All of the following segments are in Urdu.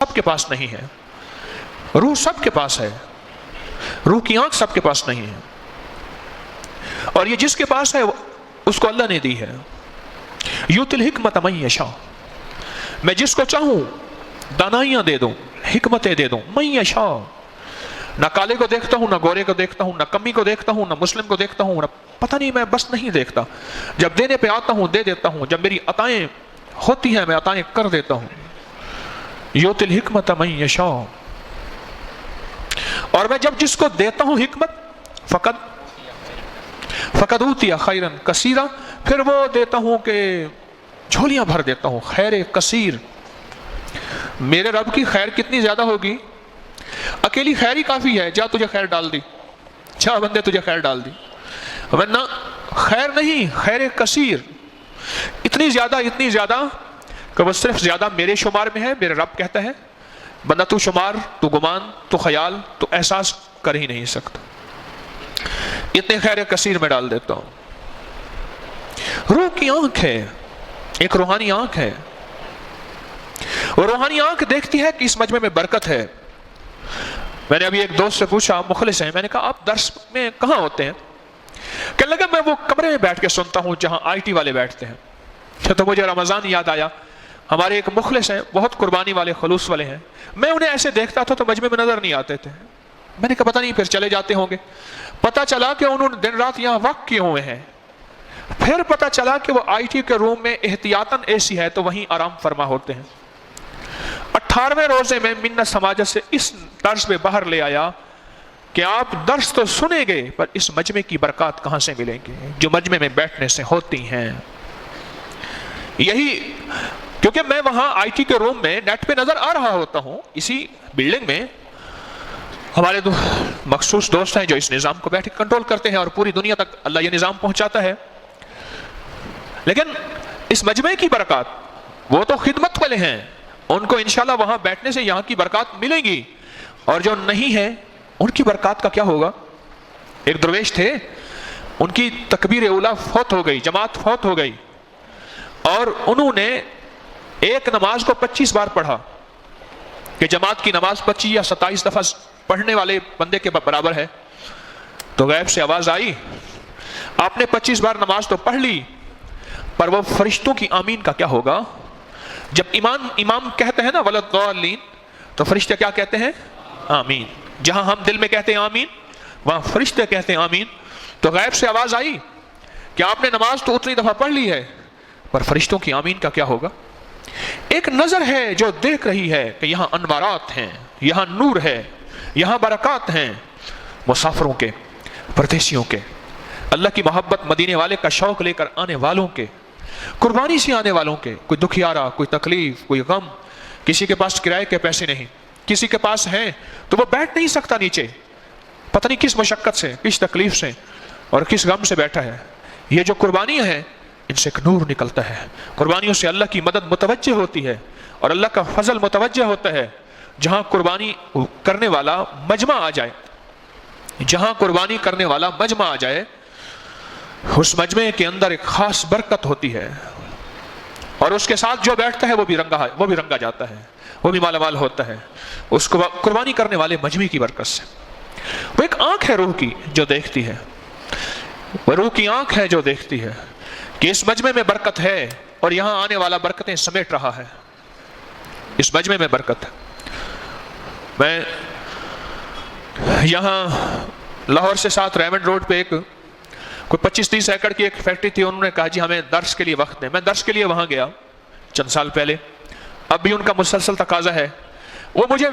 سب کے پاس نہیں ہے، روح سب کے پاس ہے، روح کی آنکھ سب کے پاس نہیں ہے، اور یہ جس کے پاس ہے اس کو اللہ نے دی ہے۔ یؤتی الحکمۃ من یشاء، میں جس کو چاہوں دانائیاں دے دوں، حکمتیں دے دوں، من یشاء۔ نہ کالے کو دیکھتا ہوں، نہ گورے کو دیکھتا ہوں، نہ کمی کو دیکھتا ہوں، نہ مسلم کو دیکھتا ہوں، نہ پتہ نہیں، میں بس نہیں دیکھتا، جب دینے پہ آتا ہوں دے دیتا ہوں، جب میری عطائیں ہوتی ہیں میں عطائیں کر دیتا ہوں۔ یؤتی الحکمۃ من یشاء، اور میں جب جس کو دیتا ہوں حکمت فقد اوتی خیرا کثیرا، پھر وہ دیتا ہوں کہ جھولیاں بھر دیتا ہوں، خیر کثیر۔ میرے رب کی خیر کتنی زیادہ ہوگی، اکیلی خیر ہی کافی ہے، جا تجھے خیر ڈال دی، جا بندے تجھے خیر ڈال دی، ورنہ خیر نہیں، خیر کثیر، اتنی زیادہ کہ وہ صرف زیادہ میرے شمار میں ہے۔ میرے رب کہتا ہے بندہ تو شمار، تو گمان، تو خیال، تو احساس کر ہی نہیں سکتا، اتنے خیر کثیر میں ڈال دیتا ہوں۔ روح کی آنکھ ہے، ایک روحانی آنکھ ہے، اور روحانی آنکھ دیکھتی ہے کہ اس مجمع میں برکت ہے۔ میں نے ابھی ایک دوست سے پوچھا، مخلص ہیں، میں نے کہا آپ درس میں کہاں ہوتے ہیں؟ کہنے لگا میں وہ کمرے میں بیٹھ کے سنتا ہوں جہاں آئی ٹی والے بیٹھتے ہیں۔ تو مجھے رمضان یاد آیا، ہمارے ایک مخلص ہیں، بہت قربانی والے، خلوص والے ہیں، میں انہیں ایسے دیکھتا تھا تو مجمع میں نظر نہیں آتے تھے، میں نے کہا پتہ نہیں پھر چلے جاتے ہوں گے۔ پتہ چلا کہ انہوں نے دن رات یہاں وقت کیے ہوئے ہیں، پھر پتہ چلا کہ وہ آئی ٹی کے روم میں احتیاطاً اے سی ہے تو وہیں آرام فرما ہوتے ہیں۔ 18ویں روزے میں منت سماجت سے اس درس میں باہر لے آیا کہ آپ درس تو سنیں گے پر اس مجمع کی برکات کہاں سے ملیں گے جو مجمع میں بیٹھنے سے ہوتی ہیں۔ یہی کیونکہ میں وہاں آئی ٹی کے روم میں نیٹ پہ نظر آ رہا ہوتا ہوں، اسی بلڈنگ میں ہمارے مخصوص دوست ہیں جو اس نظام کو بیٹھ کے کنٹرول کرتے ہیں اور پوری دنیا تک اللہ یہ نظام پہنچاتا ہے، لیکن اس مجمع کی برکات، وہ تو خدمت والے ہیں، ان کو انشاءاللہ وہاں بیٹھنے سے یہاں کی برکات ملے گی، اور جو نہیں ہے ان کی برکات کا کیا ہوگا۔ ایک درویش تھے، ان کی تکبیر اولیٰ فوت ہو گئی، جماعت فوت ہو گئی، اور انہوں نے ایک نماز کو 25 بار پڑھا کہ جماعت کی نماز 25 یا 27 دفعہ پڑھنے والے بندے کے برابر ہے۔ تو غیب سے آواز آئی، آپ نے 25 بار نماز تو پڑھ لی، پر وہ فرشتوں کی آمین کا کیا ہوگا؟ جب امام کہتے ہیں نا وَلَضَّالِّينَ، تو فرشتے کیا کہتے ہیں؟ آمین۔ جہاں ہم دل میں کہتے ہیں آمین، وہاں فرشتے کہتے ہیں آمین۔ تو غیب سے آواز آئی کہ آپ نے نماز تو اتنی دفعہ پڑھ لی ہے پر فرشتوں کی آمین کا کیا ہوگا؟ ایک نظر ہے جو دیکھ رہی ہے کہ یہاں انوارات ہیں، یہاں نور ہے، یہاں برکات ہیں، مسافروں کے، پردیسیوں کے، اللہ کی محبت مدینے والے کا شوق لے کر آنے والوں کے، قربانی سے آنے والوں کے، کوئی دکھیارا، کوئی تکلیف، کوئی غم، کسی کے پاس کرائے کے پیسے نہیں، کسی کے پاس ہیں تو وہ بیٹھ نہیں سکتا نیچے، پتہ نہیں کس مشقت سے، کس تکلیف سے اور کس غم سے بیٹھا ہے۔ یہ جو قربانیاں ہیں ان سے ایک نور نکلتا ہے، قربانیوں سے اللہ کی مدد متوجہ ہوتی ہے اور اللہ کا فضل متوجہ ہوتا ہے۔ جہاں قربانی کرنے والا مجمع آ جائے، جہاں قربانی کرنے والا مجمع آ جائے، اس مجمع کے اندر ایک خاص برکت ہوتی ہے، اور اس کے ساتھ جو بیٹھتا ہے وہ بھی رنگا جاتا ہے، وہ بھی مالا مال ہوتا ہے اس کو قربانی کرنے والے مجمع کی برکت سے۔ وہ ایک آنکھ ہے روح کی جو دیکھتی ہے، وہ روح کی آنکھ ہے جو دیکھتی ہے کہ اس مجمع میں برکت ہے اور یہاں آنے والا برکتیں سمیٹ رہا ہے، اس مجمع میں برکت ہے۔ میں یہاں لاہور سے ساتھ ریمنڈ روڈ پہ کوئی 25-30 ایکڑ کی ایک فیکٹری تھی، انہوں نے کہا جی ہمیں درس کے لیے وقت دیں۔ میں درس کے لیے وہاں گیا چند سال پہلے، اب بھی ان کا مسلسل تقاضا ہے۔ وہ مجھے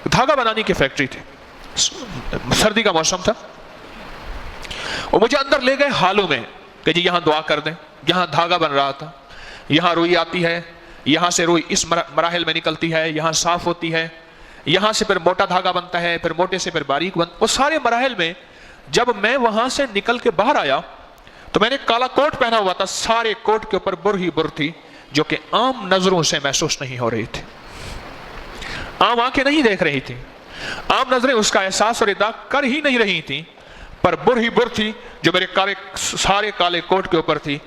دھاگا بنانے کی فیکٹری تھی، سردی کا موسم تھا، وہ مجھے اندر لے گئے حالوں میں کہ جی یہاں دعا کر دیں، یہاں دھاگا بن رہا تھا، یہاں روئی آتی ہے، یہاں سے روئی اس مراحل میں نکلتی ہے، یہاں صاف ہوتی ہے، یہاں سے پھر موٹا دھاگا بنتا ہے، پھر موٹے سے پھر باریک بنتا، وہ سارے مراحل میں جب میں وہاں سے نکل کے باہر آیا تو میں نے کالا کوٹ پہنا ہوا تھا، سارے کوٹ کے اوپر بر ہی بر تھی جو کہ عام نظروں سے محسوس نہیں ہو رہی تھی، عام آنکھیں نہیں دیکھ رہی تھی، عام نظریں اس کا احساس اور ادراک کر ہی نہیں رہی تھی، پر بر ہی بر تھی جو میرے سارے کالے کوٹ کے اوپر تھی۔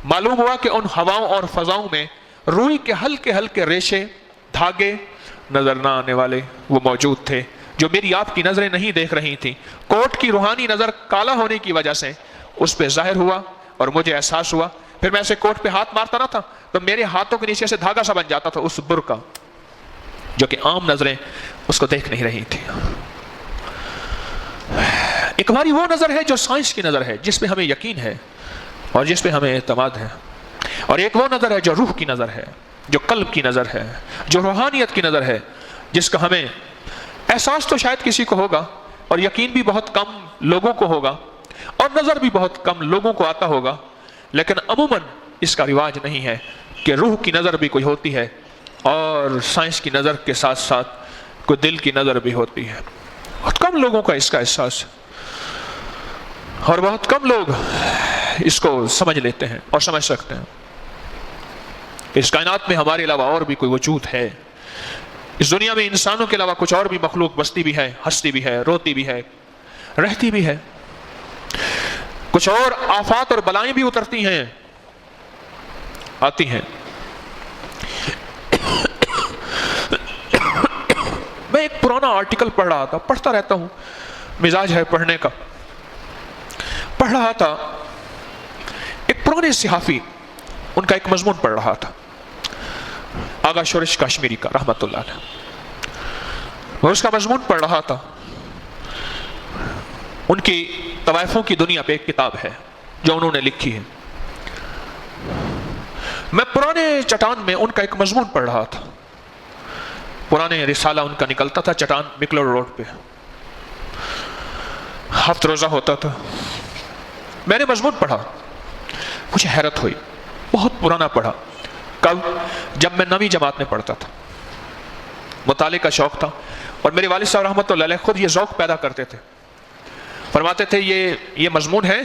معلوم ہوا کہ ان ہواؤں اور فضاؤں میں روئی کے ہلکے ہلکے ریشے، دھاگے، نظر نہ آنے والے وہ موجود تھے جو میری آپ کی نظریں نہیں دیکھ رہی تھیں. کوٹ کی روحانی نظر کالا ہونے کی وجہ سے اس پہ ظاہر ہوا اور مجھے احساس ہوا. پھر میں ایسے کوٹ پہ ہاتھ مارتا نہ تھا تو میرے ہاتھوں کے نیچے سے دھاگا سا بن جاتا تھا اس بر کا, جو کہ عام نظریں اس کو دیکھ نہیں رہی تھیں. ایک ہماری وہ نظر ہے جو سائنس کی نظر ہے, جس پہ ہمیں یقین ہے اور جس پہ ہمیں اعتماد ہے, اور ایک وہ نظر ہے جو روح کی نظر ہے, جو قلب کی نظر ہے, جو روحانیت کی نظر ہے, جس کا ہمیں احساس تو شاید کسی کو ہوگا اور یقین بھی بہت کم لوگوں کو ہوگا اور نظر بھی بہت کم لوگوں کو آتا ہوگا, لیکن عموماً اس کا رواج نہیں ہے کہ روح کی نظر بھی کوئی ہوتی ہے اور سائنس کی نظر کے ساتھ ساتھ کوئی دل کی نظر بھی ہوتی ہے. بہت کم لوگوں کا اس کا احساس ہے اور بہت کم لوگ اس کو سمجھ لیتے ہیں اور سمجھ سکتے ہیں. اس کائنات میں ہمارے علاوہ اور بھی کوئی وجود ہے, اس دنیا میں انسانوں کے علاوہ کچھ اور بھی مخلوق بستی بھی ہے, ہنستی بھی ہے, روتی بھی ہے, رہتی بھی ہے. کچھ اور آفات اور بلائیں بھی اترتی ہیں, آتی ہیں. میں ایک پرانا آرٹیکل پڑھ رہا تھا, پڑھتا رہتا ہوں, مزاج ہے پڑھنے کا. پڑھ رہا تھا ایک پرانے صحافی, ان کا ایک مضمون پڑھ رہا تھا, آغا شورش کشمیری کا رحمت اللہ علیہ. میں اس کا مضمون پڑھ رہا تھا. ان کی طوائفوں کی دنیا پہ ایک کتاب ہے جو انہوں نے لکھی ہے. میں پرانے چٹان میں ان کا ایک مضمون پڑھ رہا تھا. پرانے رسالہ ان کا نکلتا تھا چٹان مکلور روڈ پہ, ہفت روزہ ہوتا تھا. میں نے مضمون پڑھا, مجھے حیرت ہوئی, بہت پرانا پڑھا. کب؟ جب میں 9ویں جماعت میں پڑھتا تھا. مطالعے کا شوق تھا اور میرے والد صاحب رحمۃ اللہ علیہ خود یہ ذوق پیدا کرتے تھے. فرماتے تھے یہ مضمون ہے,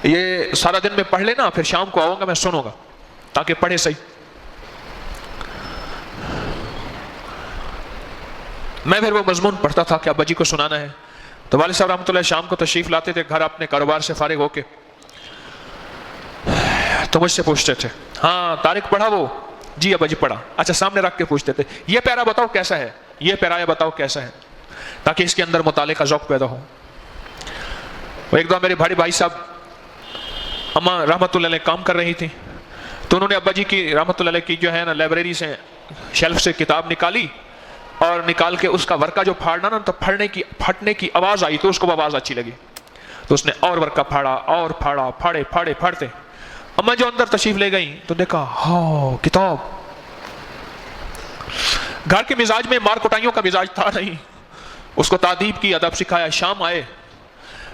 یہ سارا دن میں پڑھ لینا, پھر شام کو آؤں گا میں سنوں گا تاکہ پڑھے صحیح. میں پھر وہ مضمون پڑھتا تھا کہ ابا جی کو سنانا ہے, تو والد صاحب رحمۃ اللہ شام کو تشریف لاتے تھے گھر اپنے کاروبار سے فارغ ہو کے, تو مجھ سے پوچھتے تھے ہاں طارق پڑھا وہ؟ جی ابا جی پڑھا. اچھا سامنے رکھ کے پوچھتے تھے یہ پیرا بتاؤ کیسا ہے, یہ پیرا بتاؤ کیسا ہے, تاکہ اس کے اندر مطالعے کا ذوق پیدا ہو. ایک دو میرے بڑے بھائی صاحب اماں رحمۃ اللہ علیہ کام کر رہی تھی, تو انہوں نے ابا جی کی رحمۃ اللہ علیہ کی جو ہے نا لائبریری سے شیلف سے کتاب نکالی اور نکال کے اس کا ورقہ جو پھاڑنا نا, تو پھٹنے کی آواز آئی تو اس کو آواز اچھی لگی, تو اس نے اور ورقہ پھاڑا اور پھاڑا, پھاڑتے اماں جو اندر تشریف لے گئی تو دیکھا ہاں کتاب. گھر کے مزاج میں مار کٹائیوں کا مزاج تھا نہیں, اس کو تادیب کی, ادب سکھایا. شام آئے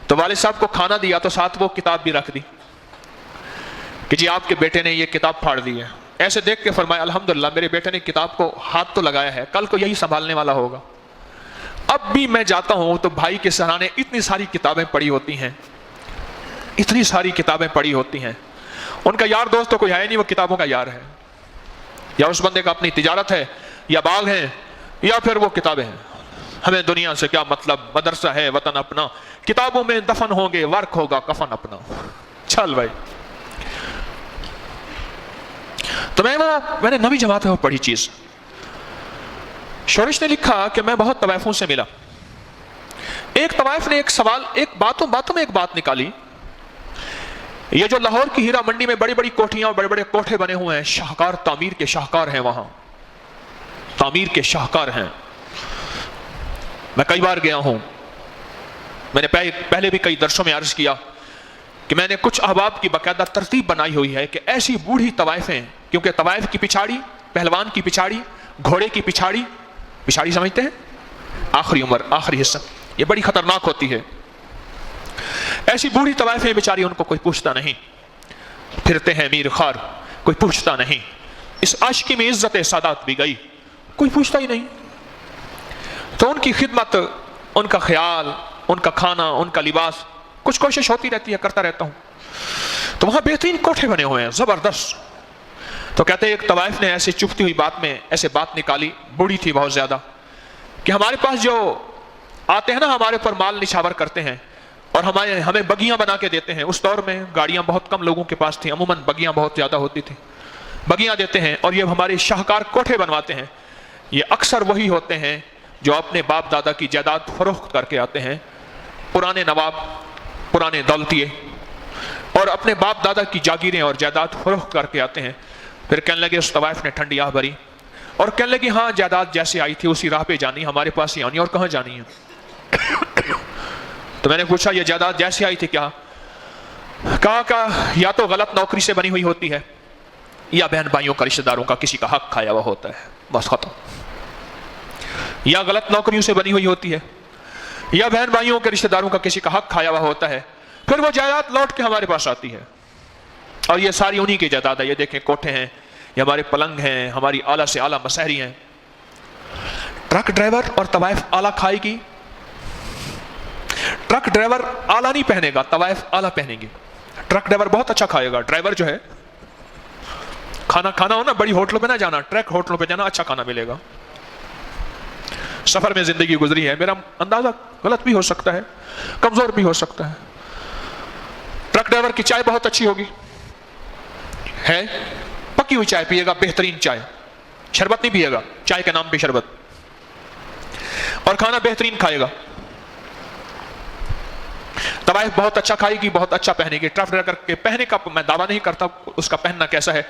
تو والد صاحب کو کھانا دیا تو ساتھ وہ کتاب بھی رکھ دی کہ جی آپ کے بیٹے نے یہ کتاب پھاڑ دی ہے. ایسے دیکھ کے فرمایا الحمدللہ میرے بیٹے نے کتاب کو ہاتھ تو لگایا ہے, کل کو یہی سنبھالنے والا ہوگا. اب بھی میں جاتا ہوں تو بھائی کے سرانے اتنی ساری کتابیں پڑھی ہوتی ہیں, اتنی ساری کتابیں پڑھی ہوتی ہیں. ان کا یار دوست تو کوئی ہے نہیں, وہ کتابوں کا یار ہے, یا اس بندے کا اپنی تجارت ہے, یا باغ ہے, یا پھر وہ کتابیں ہیں. ہمیں دنیا سے کیا مطلب, مدرسہ ہے وطن اپنا, کتابوں میں دفن ہوں گے ورک ہوگا کفن اپنا. چل بھائی. تو میں نے 9ویں جماعت میں وہ پڑھی چیز. شورش نے لکھا کہ میں بہت طوائفوں سے ملا. ایک طوائف نے ایک سوال, ایک باتوں میں ایک بات نکالی. یہ جو لاہور کی ہیرا منڈی میں بڑی بڑی کوٹھیاں اور بڑے بڑے کوٹھے بنے ہوئے ہیں, شاہکار تعمیر کے شاہکار ہیں, وہاں تعمیر کے شاہکار ہیں. میں کئی بار گیا ہوں. میں نے پہلے بھی کئی درسوں میں عرض کیا کہ میں نے کچھ احباب کی باقاعدہ ترتیب بنائی ہوئی ہے کہ ایسی بوڑھی طوائفیں, کیونکہ طوائف کی پچھاڑی, پہلوان کی پچھاڑی, گھوڑے کی پچھاڑی سمجھتے ہیں, آخری عمر, آخری حصہ, یہ بڑی خطرناک ہوتی ہے. ایسی بوڑھی طوائفیں بیچاری, ان کو کوئی پوچھتا نہیں, پھرتے ہیں میر خار, کوئی پوچھتا نہیں. اس عاشقی میں عزت سادات بھی گئی, کوئی پوچھتا ہی نہیں. تو ان کی خدمت, ان کا خیال, ان کا کھانا, ان کا لباس, کچھ کوشش ہوتی رہتی ہے, کرتا رہتا ہوں. تو وہاں بہترین کوٹھے بنے ہوئے ہیں زبردست. تو کہتے ہیں ایک طوائف نے ایسے چپتی ہوئی بات میں ایسے بات نکالی, بوڑھی تھی بہت زیادہ, کہ ہمارے پاس جو آتے ہیں نا ہمارے پر مال نچھاور کرتے ہیں اور ہمیں بگیاں بنا کے دیتے ہیں. اس دور میں گاڑیاں بہت کم لوگوں کے پاس تھیں, عموماً بگیاں بہت زیادہ ہوتی تھیں. بگیاں دیتے ہیں اور یہ ہمارے شاہکار کوٹھے بنواتے ہیں یہ اکثر وہی ہوتے ہیں جو اپنے باپ دادا کی جائیداد فروخت کر کے آتے ہیں، پرانے نواب، پرانے دولتیے، اور اپنے باپ دادا کی جاگیریں اور جائیداد فروخت کر کے آتے ہیں. پھر کہنے لگے اس طوائف نے ٹھنڈی آہ بھری اور کہنے لگے ہاں جائیداد جیسے آئی تھی اسی راہ پہ جانی، ہمارے پاس ہی آنی، اور کہاں جانی ہے؟ تو میں نے پوچھا یہ جائیداد جیسے آئی تھی کیا؟ کہا یا تو غلط نوکری سے بنی ہوئی ہوتی ہے، یا بہن بھائیوں کا، رشتہ داروں کا کسی کا حق کھایا ہوا ہوتا ہے، بس ختم. یا غلط نوکریوں سے بنی ہوئی ہوتی ہے، یا بہن بھائیوں کے رشتہ داروں کا کسی کا حق کھایا ہوا ہوتا ہے، پھر وہ جائیداد لوٹ کے ہمارے پاس آتی ہے. اور یہ ساری انہی کی جائیداد ہے. یہ دیکھیں کوٹھے ہیں، یہ ہمارے پلنگ ہیں، ہماری اعلیٰ سے اعلیٰ مسہری ہیں. ٹرک ڈرائیور اور طوائف اعلیٰ کھائے گی؟ ٹرک ڈرائیور اعلیٰ نہیں پہنے گا، طوائف اعلیٰ پہنیں گے. ٹرک ڈرائیور بہت اچھا کھائے گا. ڈرائیور جو ہے کھانا ہو نا، بڑی ہوٹلوں پہ نہ جانا، ٹرک ہوٹلوں پہ جانا، اچھا کھانا ملے گا. سفر میں زندگی گزری ہے، میرا اندازہ غلط بھی ہو سکتا ہے، کمزور بھی ہو سکتا ہے. ٹرک ڈرائیور کی چائے بہت اچھی ہوگی، ہے پکی ہوئی چائے پیے گا، بہترین چائے، شربت نہیں پیے گا، چائے کے نام پہ شربت، اور کھانا بہترین کھائے گا. طوائف بہت اچھا کھائے گی، بہت اچھا پہنے گی. ٹرک ڈرائیور کے پہنے کا میں دعویٰ نہیں کرتا اس کا پہننا کیسا ہے،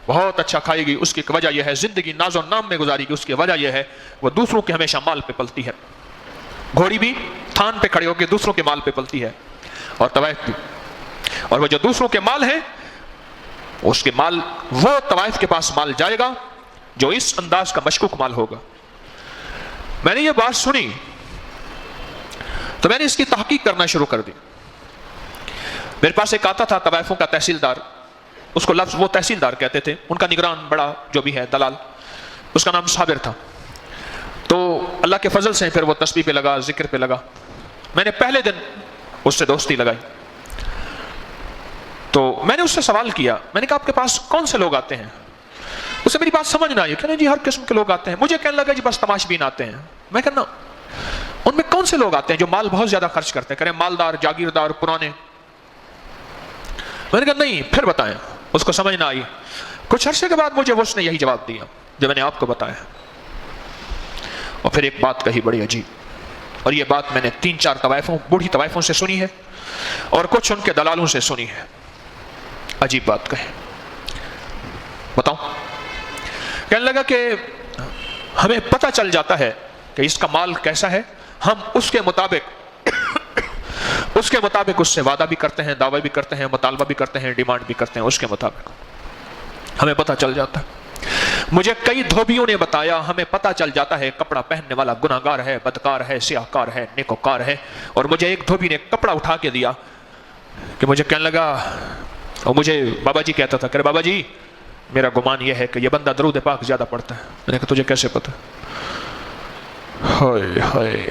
بہت اچھا کھائے گی. اس کی وجہ یہ ہے زندگی ناز و نام میں گزاری گی. اس کی وجہ یہ ہے وہ دوسروں کے ہمیشہ مال پہ پلتی ہے. گھوڑی بھی تھان پہ کھڑے ہو کے دوسروں کے مال پہ پلتی ہے، اور طوائف بھی. اور وہ جو دوسروں کے مال ہیں، اس کے مال، وہ طوائف کے پاس مال جائے گا جو اس انداز کا مشکوک مال ہوگا. میں نے یہ بات سنی تو میں نے اس کی تحقیق کرنا شروع کر دی. میرے پاس ایک آتا تھا طوائفوں کا تحصیلدار، اس کو لفظ وہ تحصیلدار کہتے تھے، ان کا نگران بڑا جو بھی ہے دلال، اس کا نام صابر تھا. تو اللہ کے فضل سے پھر وہ تسبیح پہ لگا، ذکر پہ لگا. میں نے پہلے دن اس سے دوستی لگائی تو میں نے اس سے سوال کیا، میں نے کہا آپ کے پاس کون سے لوگ آتے ہیں؟ اسے میری بات سمجھ نہ آئی. کہنے جی ہر قسم کے لوگ آتے ہیں. مجھے کہنے لگا جی بس تماش بین آتے ہیں. میں کہنا ان میں کون سے لوگ آتے ہیں جو مال بہت زیادہ خرچ کرتے ہیں، کریں مالدار، جاگیردار، پرانے؟ میں نے کہا نہیں، پھر بتائیں. اس کو سمجھ نہ آئی. کچھ عرصے کے بعد مجھے اس نے یہی جواب دیا جو میں نے آپ کو بتایا. اور پھر ایک بات کہی بڑی عجیب، اور یہ بات میں نے 3-4 طوائفوں، بوڑھی طوائفوں سے سنی ہے اور کچھ ان کے دلالوں سے سنی ہے. عجیب بات کہے، بتاؤں. کہنے لگا کہ ہمیں پتہ چل جاتا ہے کہ اس کا مال کیسا ہے، ہم اس کے مطابق اس سے وعدہ بھی کرتے ہیں، دعوی بھی کرتے ہیں، مطالبہ بھی کرتے ہیں، ڈیمانڈ بھی کرتے ہیں. اس کے مطابق ہمیں پتہ چل جاتا ہے. مجھے کئی دھوبیوں نے بتایا ہمیں پتہ چل جاتا ہے کپڑا پہننے والا گناہگار ہے، بدکار ہے، سیاہکار ہے، نیکوکار ہے. اور مجھے ایک دھوبی نے کپڑا اٹھا کے دیا کہ مجھے کہنے لگا، اور مجھے بابا جی کہتا تھا کہ بابا جی میرا گمان یہ ہے کہ یہ بندہ درود پاک زیادہ پڑھتا ہے. میں نے کہا تجھے کیسے پتہ؟ ہائے ہائے،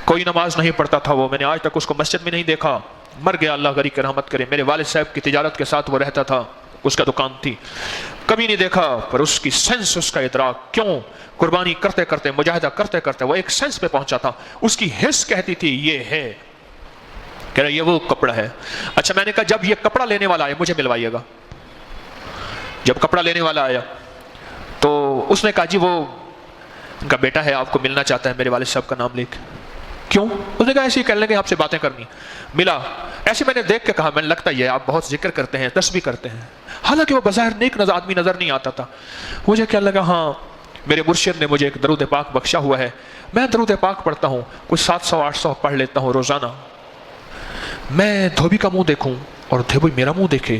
کوئی نماز نہیں پڑھتا تھا وہ، میں نے آج تک اس کو مسجد میں نہیں دیکھا. مر گیا، اللہ غریب کی رحمت کرے. میرے والد صاحب کی تجارت کے ساتھ وہ رہتا تھا، اس کا دکان تھی، کبھی نہیں دیکھا. پر اس کی سینس، اس کا ادراک، کیوں قربانی کرتے کرتے، مجاہدہ کرتے کرتے وہ ایک سینس پہ پہنچا تھا. اس کی حس کہتی تھی یہ ہے، کہہ رہا یہ وہ کپڑا ہے. اچھا میں نے کہا جب یہ کپڑا لینے والا آئے مجھے ملوائیے گا. جب کپڑا لینے والا آیا تو اس نے کہا جی وہ ان کا بیٹا ہے، آپ کو ملنا چاہتا ہے، میرے والد صاحب کا نام لے کے. کیوں؟ اس نے کہا ایسے ہی کہنے لگے آپ سے باتیں کرنی. ملا ایسے، میں نے دیکھ کے کہا میں نے لگتا یہ آپ بہت ذکر کرتے ہیں، تسبیح کرتے ہیں. حالانکہ وہ بظاہر نیک آدمی نظر نہیں آتا تھا. مجھے کہنے لگا ہاں میرے مرشد نے مجھے ایک درود پاک بخشا ہوا ہے، میں درود پاک پڑھتا ہوں، کچھ 700-800 پڑھ لیتا ہوں روزانہ. میں دھوبی کا منہ دیکھوں اور دھوبی میرا منہ دیکھے،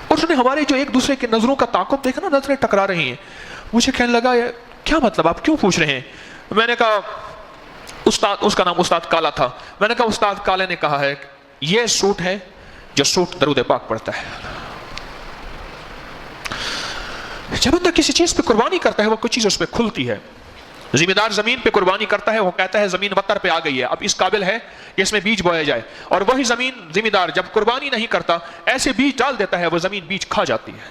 اور اس نے ہمارے جو ایک دوسرے کے نظروں کا تعاقب دیکھا نا، نظریں ٹکرا رہی ہیں. مجھے کہنے لگا کیا مطلب، آپ کیوں پوچھ رہے ہیں؟ میں نے کہا استاد، اس کا نام استاد کالا تھا. میں نے کہا استاد کالے نے کہا ہے یہ سوٹ ہے جو سوٹ درود پاک پڑھتا ہے. جب بندہ کسی چیز پہ قربانی کرتا ہے وہ کچھ چیز اس پہ کھلتی ہے. ذمہ دار زمین پہ قربانی کرتا ہے، وہ کہتا ہے زمین وتر پہ آ گئی ہے، اب اس قابل ہے کہ اس میں بیج بویا جائے. اور وہی زمین ذمہ دار جب قربانی نہیں کرتا، ایسے بیج ڈال دیتا ہے، وہ زمین بیج کھا جاتی ہے.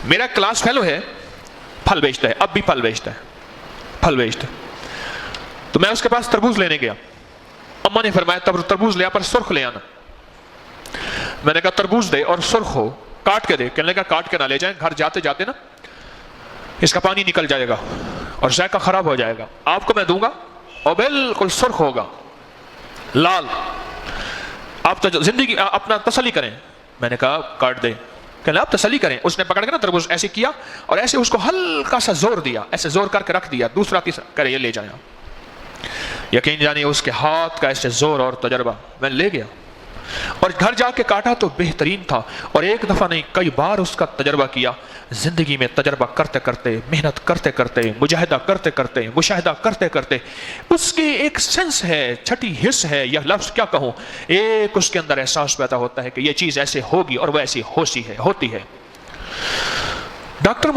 میرا کلاس فیلو ہے، پھل بیچتا ہے، اب بھی پھل بیچتا ہے، پھل بیچتا ہے. تو میں اس کے پاس تربوز لینے گیا. اماں نے فرمایا تربوز لیا پر سرخ لے آنا. میں نے کہا تربوز دے اور سرخ ہو، کاٹ کے دے. کہنے لگا کاٹ کے نہ لے جائیں، گھر جاتے جاتے نا اس کا پانی نکل جائے گا اور ذائقہ خراب ہو جائے گا، آپ کو میں دوں گا اور بالکل سرخ ہوگا، لال، آپ زندگی اپنا تسلی کریں۔ میں نے کہا کاٹ دے، کہ آپ تسلی کریں۔ اس نے پکڑ کے نا تربوز ایسے کیا اور ایسے اس کو ہلکا سا زور دیا، ایسے زور کر کے رکھ دیا، دوسرا تیسرا کرے یہ لے جائیں۔ یقین جانے اس کے ہاتھ کا ایسے زور اور تجربہ، میں لے گیا اور گھر جا کے کاٹا تو بہترین تھا، اور ایک دفعہ نہیں کئی بار اس کا تجربہ کیا۔ زندگی میں تجربہ کرتے کرتے، محنت کرتے کرتے، مجاہدہ کرتے کرتے، مشاہدہ کرتے کرتے، اس کی ایک سینس ہے، چھٹی حص ہے، یہ لفظ کیا کہوں، ایک اس کے اندر احساس پیدا ہوتا ہے کہ یہ چیز ایسے ہوگی اور وہ ایسی ہوتی ہے۔ ڈاکٹر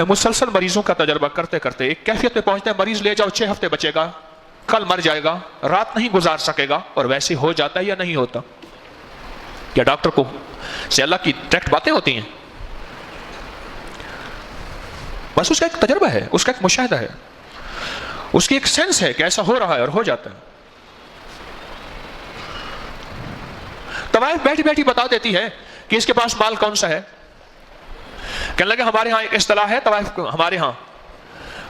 مسلسل مریضوں کا تجربہ کرتے کرتے ایک کیفیت پہ پہنچتے ہیں، مریض لے جاؤ 6 ہفتے بچے گا، کل مر جائے گا، رات نہیں گزار سکے گا، اور ویسے ہو جاتا ہے یا نہیں ہوتا؟ کیا ڈاکٹر کو سے اللہ کی ڈائریکٹ باتیں ہوتی ہیں؟ بس اس کا ایک تجربہ ہے، اس کا ایک مشاہدہ ہے، اس کی ایک سینس ہے کہ ایسا ہو رہا ہے اور ہو جاتا ہے۔ طوائف بیٹھی بیٹھی بتا دیتی ہے کہ اس کے پاس مال کون سا ہے۔ کہنے لگے ہمارے ہاں ایک اصطلاح ہے طوائف ہمارے ہاں۔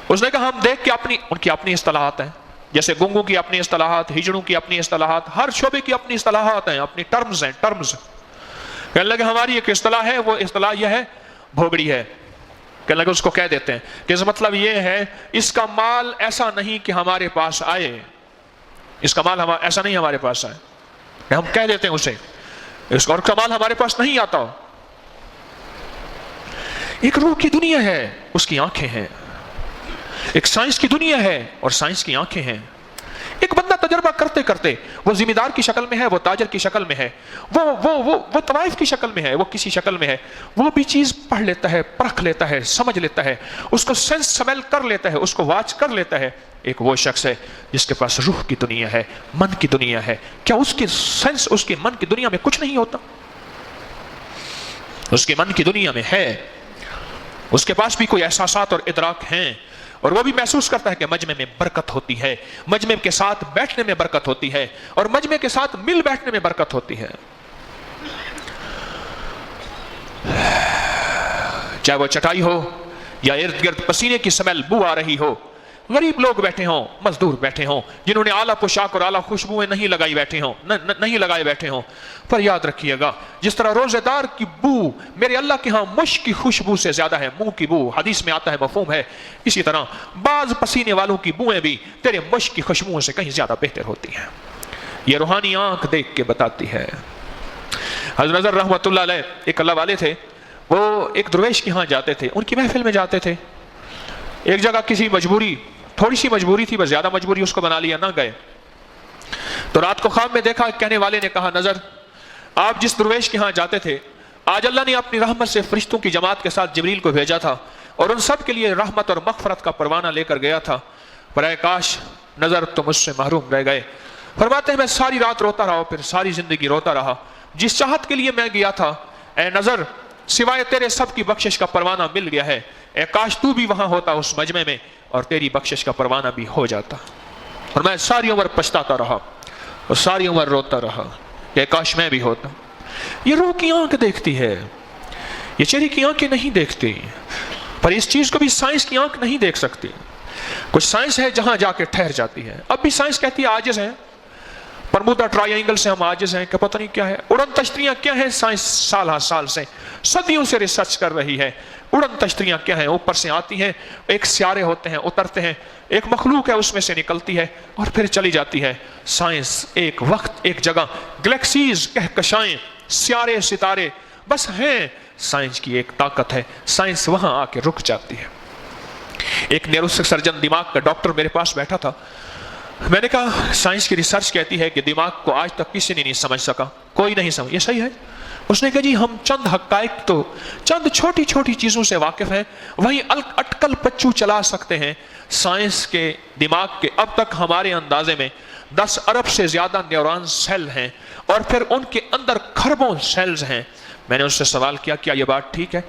اس نے کہا ہم دیکھ کے ان کی اپنی اصطلاحات ہیں، جیسے گنگوں کی اپنی اصطلاحات، ہجڑوں کی اپنی اصطلاحات، ہر شعبے کی اپنی اصطلاحات ہیں، اپنی ٹرمز ہیں، ٹرمز۔ کہنے لگے ہماری ایک اصطلاح ہے، وہ اصطلاح یہ ہے بھوگڑی ہے۔ کہنے لگے اس کو کہہ دیتے ہیں کہ اس مطلب یہ ہے اس کا مال ایسا نہیں کہ ہمارے پاس آئے، اس کا مال ایسا نہیں ہمارے پاس آئے، ہم کہہ دیتے ہیں اسے اس کا مال ہمارے پاس نہیں آتا۔ ایک روح کی دنیا ہے، اس کی آنکھیں ہیں، ایک سائنس کی دنیا ہے اور سائنس کی آنکھیں ہیں۔ ایک بندہ تجربہ کرتے کرتے، وہ ذمہ دار کی شکل میں ہے، وہ تاجر کی شکل میں ہے، وہ طوائف کی شکل میں ہے، وہ کسی شکل میں ہے، وہ بھی چیز پڑھ لیتا ہے، پرکھ لیتا ہے، سمجھ لیتا ہے، اس کو سینس سمیل کر لیتا ہے، اس کو واچ کر لیتا ہے۔ ایک وہ شخص ہے جس کے پاس روح کی دنیا ہے، من کی دنیا ہے۔ کیا اس کی سینس، اس کی من کی دنیا میں کچھ نہیں ہوتا؟ اس کی من کی دنیا میں ہے، اس کے پاس بھی کوئی احساسات اور ادراک ہیں، اور وہ بھی محسوس کرتا ہے کہ مجمع میں برکت ہوتی ہے، مجمع کے ساتھ بیٹھنے میں برکت ہوتی ہے، اور مجمع کے ساتھ مل بیٹھنے میں برکت ہوتی ہے۔ چاہے وہ چٹائی ہو یا ارد گرد پسینے کی سمیل بو آ رہی ہو، غریب لوگ بیٹھے ہوں، مزدور بیٹھے ہوں، جنہوں نے اعلیٰ پوشاک اور اعلیٰ خوشبوئیں نہیں لگائے بیٹھے ہوں، پر یاد رکھیے گا جس طرح روزے دار کی بو میرے اللہ کے ہاں مشک کی خوشبو سے زیادہ ہے، منہ کی بو حدیث میں آتا ہے، مفہوم ہے، اسی طرح بعض پسینے والوں کی بوئیں بھی تیرے مشک کی خوشبوؤں سے کہیں زیادہ بہتر ہوتی ہیں۔ یہ روحانی آنکھ دیکھ کے بتاتی ہے۔ حضرت نظر رحمۃ اللہ علیہ ایک اللہ والے تھے، وہ ایک درویش کے ہاں جاتے تھے، ان کی محفل میں جاتے تھے۔ ایک جگہ کسی مجبوری، تھوڑی سی مجبوری تھی، بس زیادہ مجبوری اس کو بنا لیا، نہ گئے۔ تو رات کو خواب میں دیکھا، کہنے والے نے کہا نظر آپ جس درویش کے ہاں جاتے تھے، آج اللہ نے اپنی رحمت سے فرشتوں کی جماعت کے ساتھ جبریل کو بھیجا تھا اور ان سب کے لیے رحمت اور مغفرت کا پروانہ لے کر گیا تھا، پر اے کاش نظر تم اس سے محروم رہ گئے۔ فرماتے ہیں میں ساری رات روتا رہا، پھر ساری زندگی روتا رہا، جس چاہت کے لیے میں گیا تھا اے نظر سوائے تیرے سب کی بخشش کا پروانہ مل گیا ہے، اے کاش تو بھی وہاں ہوتا اس مجمع میں اور تیری بخشش کا پروانہ بھی ہو جاتا۔ اور میں ساری عمر پچھتاتا رہا اور ساری عمر روتا رہا کہ کاش میں بھی ہوتا۔ یہ روح کی آنکھ دیکھتی ہے، یہ چہرے کی آنکھیں نہیں دیکھتی، پر اس چیز کو بھی سائنس کی آنکھ نہیں دیکھ سکتی۔ کچھ سائنس ہے جہاں جا کے ٹھہر جاتی ہے، اب بھی سائنس کہتی ہے عاجز ہیں، برمودا ٹرائی اینگل سے ہم عاجز ہیں کہ پتہ نہیں کیا ہے، اڑن تشتریاں کیا ہیں، سائنس سال ہر سال سے صدیوں سے ریسرچ کر رہی ہے، اڑن تشتریاں کیا ہیں، اوپر سے آتی ہیں، ایک سیارے ہوتے ہیں، اترتے ہیں، ایک مخلوق ہے اس میں سے نکلتی ہے اور پھر چلی جاتی ہے۔ سائنس ایک وقت ایک جگہ، گلیکسیز کہکشائیں، سیارے ستارے بس ہیں، سائنس کی ایک طاقت ہے، سائنس وہاں آ کے رک جاتی ہے۔ ایک نیورو سرجن دماغ کا ڈاکٹر میرے پاس بیٹھا تھا، میں نے کہا سائنس کی ریسرچ کہتی ہے کہ دماغ کو آج تک کسی نے نہیں سمجھ سکا، کوئی نہیں سمجھ، یہ صحیح ہے؟ اس نے کہا جی ہم چند حقائق تو چند چھوٹی چھوٹی چیزوں سے واقف ہیں، وہیں اٹکل پچو چلا سکتے ہیں۔ سائنس کے دماغ کے اب تک ہمارے اندازے میں 10 ارب سے زیادہ نیورون سیل ہیں اور پھر ان کے اندر کھربوں سیلز ہیں۔ میں نے اس سے سوال کیا کیا یہ بات ٹھیک ہے؟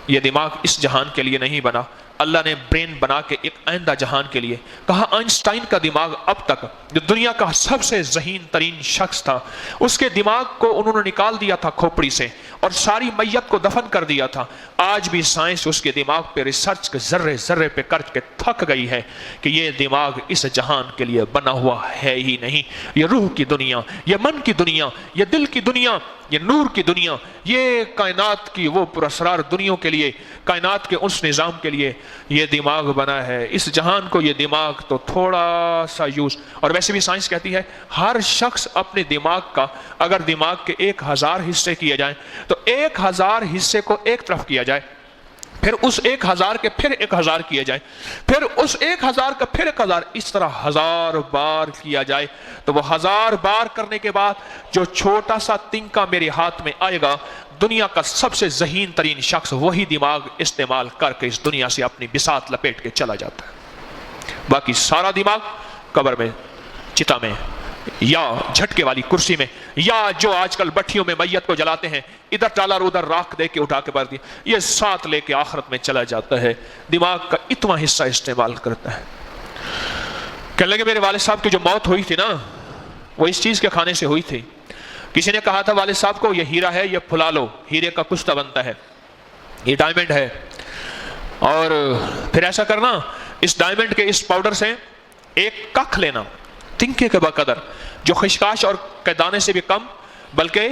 یہ دماغ اس جہان کے لیے نہیں بنا، اللہ نے برین بنا کے ایک آئندہ جہان کے لیے کہا آئنسٹائن کا دماغ اب تک جو دنیا کا سب سے ذہین ترین شخص تھا، اس کے دماغ کو انہوں نے نکال دیا تھا کھوپڑی سے اور ساری میت کو دفن کر دیا تھا۔ آج بھی سائنس اس کے دماغ پہ ریسرچ ذرے ذرے پہ کر کے تھک گئی ہے کہ یہ دماغ اس جہان کے لیے بنا ہوا ہے ہی نہیں۔ یہ روح کی دنیا، یہ من کی دنیا، یہ دل کی دنیا، یہ نور کی دنیا، یہ کائنات کی وہ پراسرار دنیاوں کے لیے، کائنات کے اس نظام کے لیے یہ دماغ بنا ہے۔ اس جہان کو یہ دماغ تو تھوڑا سا یوز، اور ویسے بھی سائنس کہتی ہے ہر شخص اپنے دماغ کا اگر دماغ کے 1000 حصے کیے جائیں تو 1000 حصے کو ایک طرف کیا جائے، پھر اس 1000 کے پھر 1000 کیے جائیں، پھر اس 1000 کا پھر 1000، اس طرح 1000 بار کیا جائے تو وہ 1000 بار کرنے کے بعد جو چھوٹا سا تنکا میرے ہاتھ میں آئے گا، دنیا کا سب سے ذہین ترین شخص وہی دماغ استعمال کر کے اس دنیا سے اپنی بساط لپیٹ کے چلا جاتا ہے۔ باقی سارا دماغ قبر میں، چتا میں، یا جھٹکے والی کرسی میں، یا جو آج کل بٹھیوں میں میت کو جلاتے ہیں، ادھر ڈالا اور ادھر راکھ دے کے اٹھا کے بھر دیا، یہ ساتھ لے کے آخرت میں چلا جاتا ہے۔ دماغ کا اتنا حصہ استعمال کرتا ہے۔ کہنے لگے میرے والد صاحب کی جو موت ہوئی تھی نا، وہ اس چیز کے کھانے سے ہوئی تھی۔ کسی نے کہا تھا والد صاحب کو یہ ہیرا ہے، یہ پھلا لو، ہیرے کا کشتہ بنتا ہے، یہ ڈائمنڈ ہے، اور پھر ایسا کرنا اس ڈائمنڈ کے اس پاؤڈر سے ایک ککھ لینا تنکے کے بقدر، جو خشخاش اور کے دانے سے بھی کم، بلکہ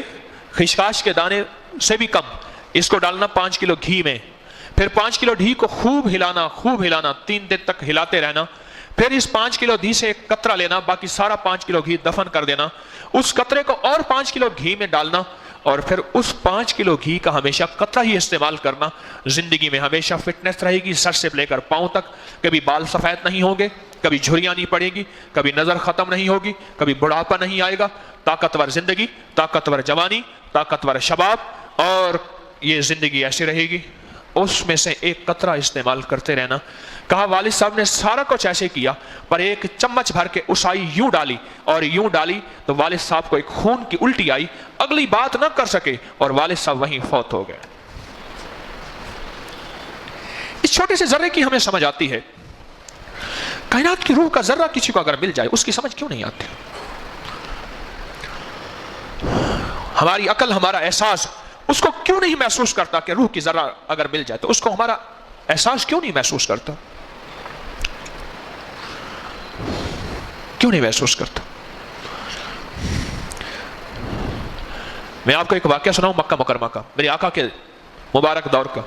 خشخاش کے دانے سے بھی کم، اس کو ڈالنا 5 کلو گھی میں، پھر 5 کلو گھی کو خوب ہلانا، خوب ہلانا، 3 دن تک ہلاتے رہنا، پھر اس 5 کلو گھی سے ایک قطرہ لینا، باقی سارا 5 کلو گھی دفن کر دینا، اس قطرے کو اور 5 کلو گھی میں ڈالنا، اور پھر اس 5 کلو گھی کا ہمیشہ قطرہ ہی استعمال کرنا۔ زندگی میں ہمیشہ فٹنس رہے گی، سر سے لے کر پاؤں تک، کبھی بال سفید نہیں ہوں گے، کبھی جھریاں نہیں پڑیں گی، کبھی نظر ختم نہیں ہوگی، کبھی بڑھاپا نہیں آئے گا، طاقتور زندگی، طاقتور جوانی، طاقتور شباب، اور یہ زندگی ایسی رہے گی۔ اس میں سے ایک قطرہ استعمال کرتے رہنا۔ کہا والد صاحب نے سارا کچھ ایسے کیا، پر ایک چمچ بھر کے اسائی یوں ڈالی اور یوں ڈالی تو والد صاحب کو ایک خون کی الٹی آئی، اگلی بات نہ کر سکے اور والد صاحب وہیں فوت ہو گئے۔ اس چھوٹے سے ذرے کی ہمیں سمجھ آتی ہے، کائنات کی روح کا ذرہ کسی کو اگر مل جائے اس کی سمجھ کیوں نہیں آتی؟ ہماری عقل، ہمارا احساس اس کو کیوں نہیں محسوس کرتا کہ روح کی ذرہ اگر مل جائے تو اس کو ہمارا احساس کیوں نہیں محسوس کرتا؟ کیوں نہیں محسوس کرتا؟ میں آپ کو ایک واقعہ سناؤں مکہ مکرمہ کا، میرے آقا کے مبارک دور کا۔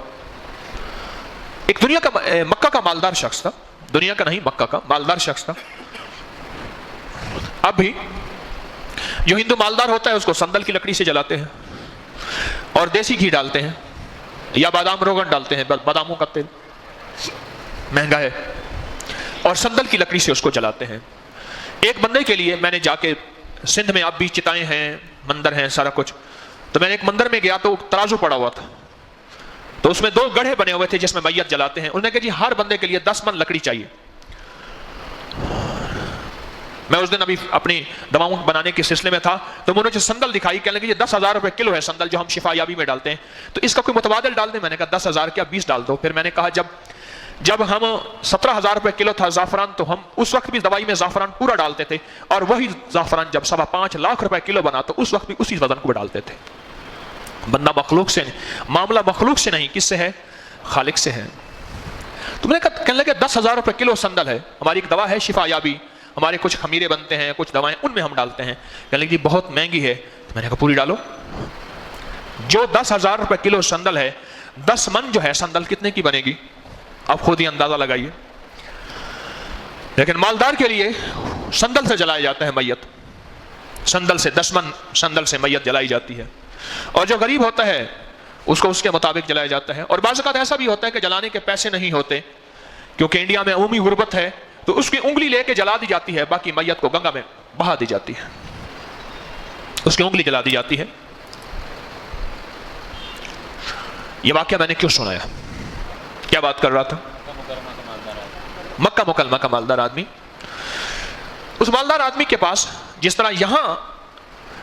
ایک دنیا کا مکہ کا مالدار شخص تھا، دنیا کا نہیں مکہ کا مالدار شخص تھا۔ اب بھی جو ہندو مالدار ہوتا ہے اس کو سندل کی لکڑی سے جلاتے ہیں اور دیسی گھی ڈالتے ہیں یا بادام روغن ڈالتے ہیں، باداموں کا تیل مہنگا ہے، اور سندل کی لکڑی سے اس کو جلاتے ہیں۔ ایک بندے کے لیے میں نے جا کے، سندھ میں اب بھی چتائیں ہیں، مندر ہیں، سارا کچھ، تو میں نے ایک مندر میں گیا تو ترازو پڑا ہوا تھا، تو اس میں 2 گڑھے بنے ہوئے تھے جس میں میت جلاتے ہیں۔ انہوں نے کہا جی ہر بندے کے لیے 10 من لکڑی چاہیے۔ میں اس دن ابھی اپنی دواؤں بنانے کے سلسلے میں تھا تو میں نے جو سندل دکھائی، کہنے لگے یہ 10,000 روپے کلو ہے سندل جو ہم شفا یابی میں ڈالتے ہیں، تو اس کا کوئی متبادل ڈال دیں۔ میں نے کہا 10,000 کیا 20 ڈال دو۔ پھر میں نے کہا جب ہم 17,000 روپے کلو تھا زعفران تو ہم اس وقت بھی دوائی میں زعفران پورا ڈالتے تھے، اور وہی زعفران جب 5.25 لاکھ روپے کلو بنا تو اس وقت بھی اسی وزن کو ڈالتے تھے۔ بندہ مخلوق سے نہیں، معاملہ مخلوق سے نہیں، کس سے ہے؟ خالق سے ہے۔ تو میں نے کہا، کہنے لگے 10,000 روپے کلو سندل ہے، ہماری ایک دوا ہے شفا یابی، ہمارے کچھ خمیرے بنتے ہیں، کچھ دوائیں ان میں ہم ڈالتے ہیں، کہنے لگے بہت مہنگی ہے۔ میں نے کہا پوری ڈالو۔ جو 10,000 روپے کلو سندل ہے، 10 من جو ہے سندل کتنے کی بنے گی؟ آپ خود ہی اندازہ لگائیے۔ لیکن مالدار کے لیے سندل سے جلایا جاتا ہے میت، سندل سے 10 من سندل سے میت جلائی جاتی ہے، اور جو غریب ہوتا ہے اس کو اس کے مطابق جلایا جاتا ہے۔ اور بعض اوقات ایسا بھی ہوتا ہے کہ جلانے کے پیسے نہیں ہوتے، کیونکہ انڈیا میں عمومی غربت ہے، تو اس کی انگلی لے کے جلا دی جاتی ہے، باقی میت کو گنگا میں بہا دی جاتی ہے، اس کی انگلی جلا دی جاتی ہے۔ یہ واقعہ میں نے کیوں سنایا؟ کیا بات کر رہا تھا؟ مکہ مکرمہ کا مالدار آدمی، اس مالدار آدمی کے پاس جس طرح یہاں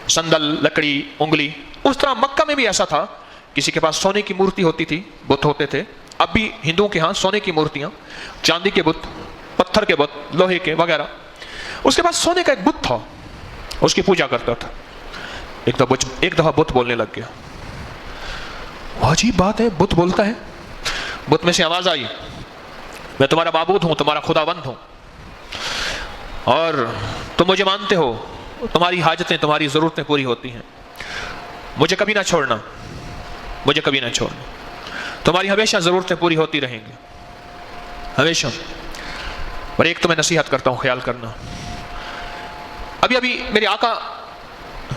سندل، لکڑی، انگلی، اس طرح مکہ میں بھی ایسا تھا۔ کسی کے پاس سونے کی مورتی ہوتی تھی، بت ہوتے تھے، اب بھی ہندوؤں کے ہاں سونے کی مورتیاں، چاندی کے بت، پتھر کے بت، لوہے کے وغیرہ. اس کے بعد سونے کا ایک بت تھا، اس کی پوجا کرتا تھا. ایک دفعہ بت بولنے لگ گیا. وہ عجیب بات ہے، بت بولتا ہے. بت میں سے آواز آئی، میں تمہارا معبود ہوں، تمہارا خداوند ہوں، اور تم مجھے مانتے ہو، تمہاری حاجتیں، تمہاری ضرورتیں پوری ہوتی ہیں. مجھے کبھی نہ چھوڑنا، مجھے کبھی نہ چھوڑنا، تمہاری ہمیشہ ضرورتیں پوری ہوتی رہیں گی، ہمیشہ. اور ایک تو میں نصیحت کرتا ہوں، خیال کرنا، ابھی میرے آقا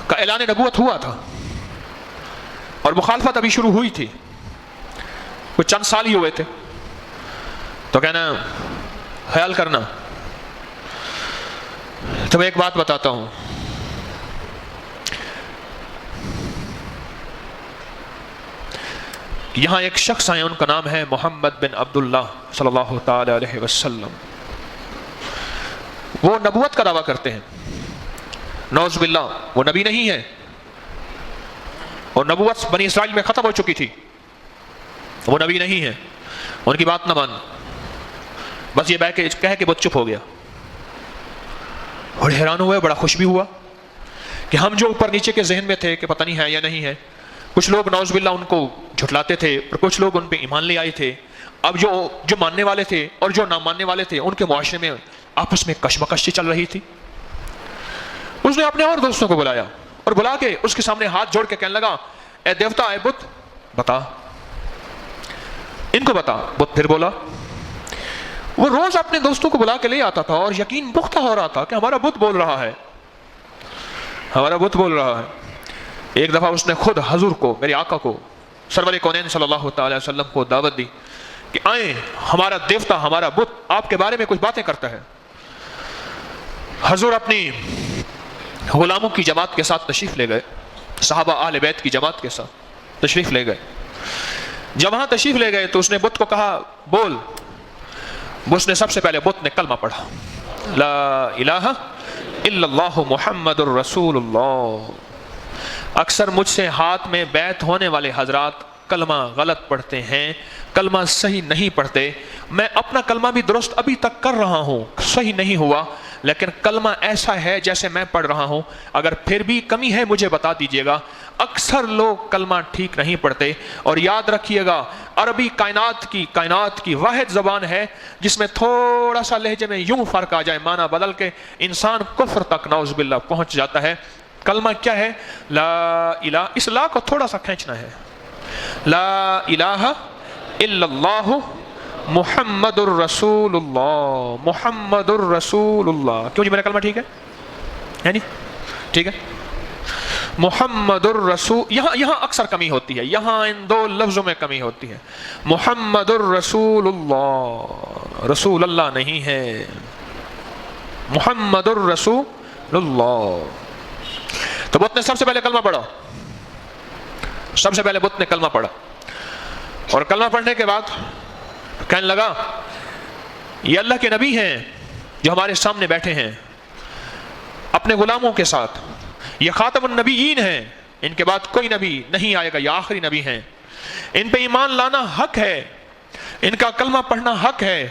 کا اعلان نبوت ہوا تھا اور مخالفت ابھی شروع ہوئی تھی، کچھ چند سال ہی ہوئے تھے. تو کہنا خیال کرنا، تمہیں ایک بات بتاتا ہوں. یہاں ایک شخص ہیں، ان کا نام ہے محمد بن عبداللہ صلی اللہ تعالی علیہ وسلم. وہ نبوت کا دعویٰ کرتے ہیں، نعوذ باللہ وہ نبی نہیں ہے، اور نبوت بنی اسرائیل میں ختم ہو چکی تھی، وہ نبی نہیں ہے. ان کی بات نہ مان، بس یہ کہہ کے بہت چپ ہو گیا. اور حیران ہوئے، بڑا خوش بھی ہوا کہ ہم جو اوپر نیچے کے ذہن میں تھے کہ پتہ نہیں ہے یا نہیں ہے، کچھ لوگ نعوذ باللہ ان کو جھٹلاتے تھے اور کچھ لوگ ان پہ ایمان لے آئے تھے. اب جو ماننے والے تھے اور جو نہ ماننے والے تھے، ان کے معاشرے میں آپس میں کشمکش چل رہی تھی. اس نے اپنے اور دوستوں کو بلایا اور بلا کے اس کے سامنے ہاتھ جوڑ کے کہنے لگا، اے دیوتا، اے بت، بتا، ان کو بتا. بت پھر بولا. وہ روز اپنے دوستوں کو بلا کے لے آتا تھا اور یقین پختہ ہو رہا تھا کہ ہمارا بت بول رہا ہے، ہمارا بت بول رہا ہے. ایک دفعہ اس نے خود حضور کو، میرے آقا کو، سرور کونین صلی اللہ تعالی وسلم کو دعوت دی کہ آئیں، ہمارا دیوتا، ہمارا بت آپ کے بارے میں کچھ باتیں کرتا ہے. حضور اپنی غلاموں کی جماعت کے ساتھ تشریف لے گئے، صحابہ اہل بیت کی جماعت کے ساتھ تشریف لے گئے. جب وہاں تشریف لے گئے تو اس نے بت کو کہا، بول. اس نے سب سے پہلے بت نے کلمہ پڑھا، لا الہ الا اللہ محمد الرسول اللہ. اکثر مجھ سے ہاتھ میں بیعت ہونے والے حضرات کلمہ غلط پڑھتے ہیں، کلمہ صحیح نہیں پڑھتے. میں اپنا کلمہ بھی درست ابھی تک کر رہا ہوں، صحیح نہیں ہوا، لیکن کلمہ ایسا ہے جیسے میں پڑھ رہا ہوں. اگر پھر بھی کمی ہے مجھے بتا دیجئے گا. اکثر لوگ کلمہ ٹھیک نہیں پڑھتے. اور یاد رکھیے گا، عربی کائنات کی واحد زبان ہے جس میں تھوڑا سا لہجے میں یوں فرق آ جائے، معنی بدل کے انسان کفر تک نعوذ باللہ پہنچ جاتا ہے. کلمہ کیا ہے؟ لا الہ. اس لا کو تھوڑا سا کھینچنا ہے، لا الہ الا اللہ محمد الرسول اللہ، محمد الرسول اللہ. کیوں جی، میرا کلمہ ٹھیک ہے نہیں؟ ٹھیک ہے. محمد الرسول، یہاں اکثر کمی ہوتی ہے، یہاں ان دو لفظوں میں کمی ہوتی ہے. محمد الرسول اللہ، رسول اللہ نہیں ہے، محمد الرسول اللہ. تو بت نے سب سے پہلے کلمہ پڑھا، سب سے پہلے بت نے کلمہ پڑھا. اور کلمہ پڑھنے کے بعد کہنے لگا، یہ اللہ کے نبی ہیں جو ہمارے سامنے بیٹھے ہیں اپنے غلاموں کے ساتھ. یہ خاتم النبیین ہیں، ان کے بعد کوئی نبی نہیں آئے گا، یہ آخری نبی ہیں. ان پہ ایمان لانا حق ہے، ان کا کلمہ پڑھنا حق ہے.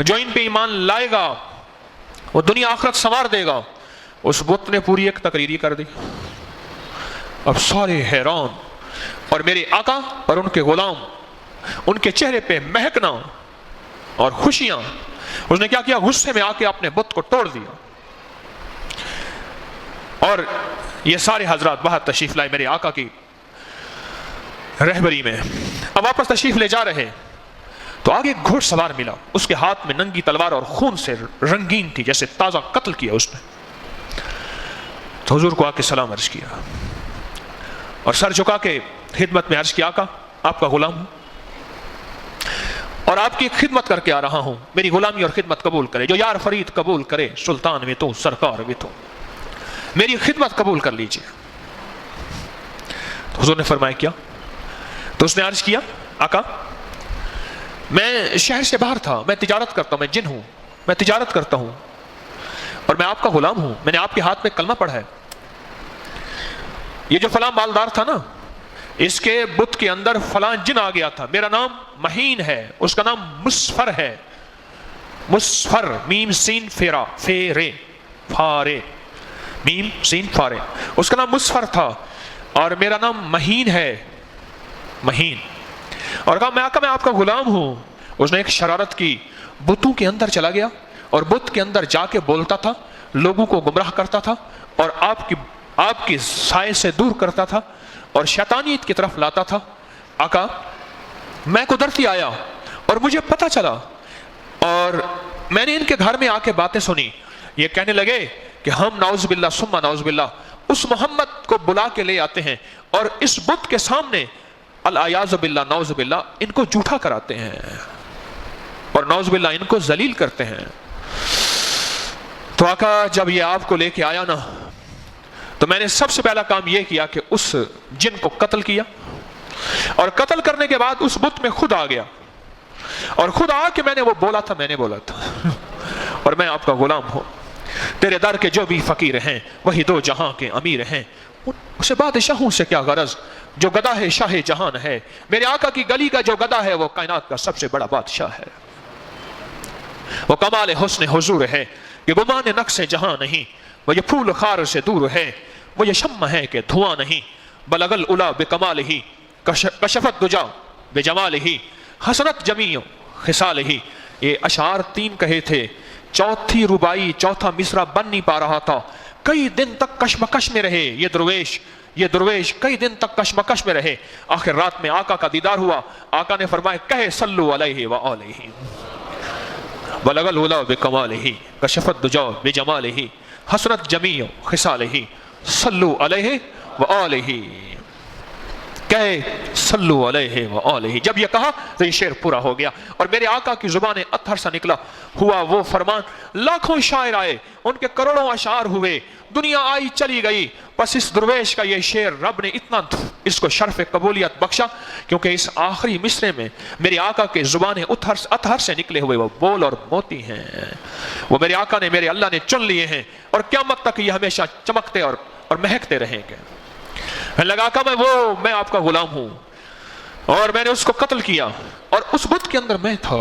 جو ان پہ ایمان لائے گا وہ دنیا آخرت سنوار دے گا. اس بت نے پوری ایک تقریری کر دی. اب سارے حیران، اور میرے آقا اور ان کے غلام، ان کے چہرے پہ مہکنا اور خوشیاں. اس نے کیا کیا؟ غصے میں آ کے اپنے بت کو توڑ دیا. اور یہ سارے حضرات باہر تشریف لائے میرے آقا کی رہبری میں. اب واپس تشریف لے جا رہے تو آگے ایک گھوڑ سوار ملا، اس کے ہاتھ میں ننگی تلوار اور خون سے رنگین تھی، جیسے تازہ قتل کیا اس نے. تو حضور کو آ کے سلام عرض کیا اور سر جھکا کے خدمت میں عرض کیا، آقا آپ کا غلام ہوں اور آپ کی خدمت کر کے آ رہا ہوں، میری غلامی اور خدمت قبول کرے. جو یار فرید قبول کرے، سلطان بھی تو سرکار بھی تو، میری خدمت قبول کر لیجئے. تو حضور نے فرمایا کیا؟ تو اس نے عرض کیا، آقا میں شہر سے باہر تھا، میں تجارت کرتا ہوں، میں جن ہوں، میں تجارت کرتا ہوں اور میں آپ کا غلام ہوں. میں نے آپ کے ہاتھ میں کلمہ پڑھا ہے. یہ جو فلاں مالدار تھا نا، اس کے بت کے اندر فلاں جن آ گیا تھا، میرا نام مہین ہے، اس کا نام مسفر ہے، مسفر، میم سین فیرا، فیرے، فارے، میم سین فارے، اس کا نام مسفر تھا اور میرا نام مہین ہے، مہین۔ اور کہا میں آقا میں آپ کا غلام ہوں۔ اس نے ایک شرارت کی، بتوں کے اندر چلا گیا اور بت کے اندر جا کے بولتا تھا، لوگوں کو گمراہ کرتا تھا اور آپ کی سائے سے دور کرتا تھا اور شیطانیت کی طرف لاتا تھا۔ آقا میں قدرتی آیا اور مجھے پتہ چلا اور میں نے ان کے گھر میں آ کے باتیں سنی، یہ کہنے لگے کہ ہم نعوذ باللہ ثم نعوذ باللہ اس محمد کو بلا کے لے آتے ہیں اور اس بت کے سامنے الیاذ باللہ نعوذ باللہ ان کو جھوٹا کراتے ہیں اور نعوذ باللہ ان کو ذلیل کرتے ہیں۔ تو آقا جب یہ آپ کو لے کے آیا نا تو میں نے سب سے پہلا کام یہ کیا کہ اس جن کو قتل کیا، اور قتل کرنے کے بعد اس بت میں خود آ گیا اور خود آ کے میں نے وہ بولا تھا، میں نے بولا تھا اور میں آپ کا غلام ہوں، تیرے در کے جو بھی فقیر ہیں وہی دو جہاں کے امیر ہیں، اسے بادشاہوں سے کیا غرض، جو گدا ہے شاہ جہان ہے، میرے آقا کی گلی کا جو گدا ہے وہ کائنات کا سب سے بڑا بادشاہ ہے، وہ کمال حسن حضور ہے، یہ گمان نقص جہاں نہیں، وہ یہ پھول خار سے دور ہے، وہ یہ شمع ہے کہ دھواں نہیں، بلغ العلا بکمال ہی کشفت دجا بجمال ہی حسنت جمیع خصال ہی۔ یہ اشعار 3 کہے تھے، چوتھی ربائی چوتھا مصرع بن نہیں پا رہا تھا، کئی دن تک کشمکش میں رہے یہ درویش کئی دن تک کشمکش میں رہے، آخر رات میں آقا کا دیدار ہوا، آقا نے فرمایا کہے صلو علیہ وآلہ، بلغ العلا بکمالہ کشفت دجا بجمالہ حسنت جمیع خصالہ، صلو علیہ وآلہ، کہے صلو علیہ وآلہ۔ جب یہ کہا تو یہ شعر پورا ہو گیا اور میرے آقا کی زبان اطہر سے نکلا ہوا وہ فرمان، لاکھوں شاعر آئے، ان کے کروڑوں اشعار ہوئے، دنیا آئی چلی گئی، بس اس درویش کا یہ شعر رب نے اتنا اس کو شرف قبولیت بخشا کیونکہ اس آخری مصرے میں میرے آقا کے زبان اطہر سے نکلے ہوئے وہ بول اور موتی ہیں، وہ میرے آقا نے، میرے اللہ نے چن لیے ہیں اور قیامت تک یہ ہمیشہ چمکتے اور مہکتے رہیں گے۔ لگا کہ میں آپ کا غلام ہوں اور میں نے اس کو قتل کیا اور اس بت کے اندر میں تھا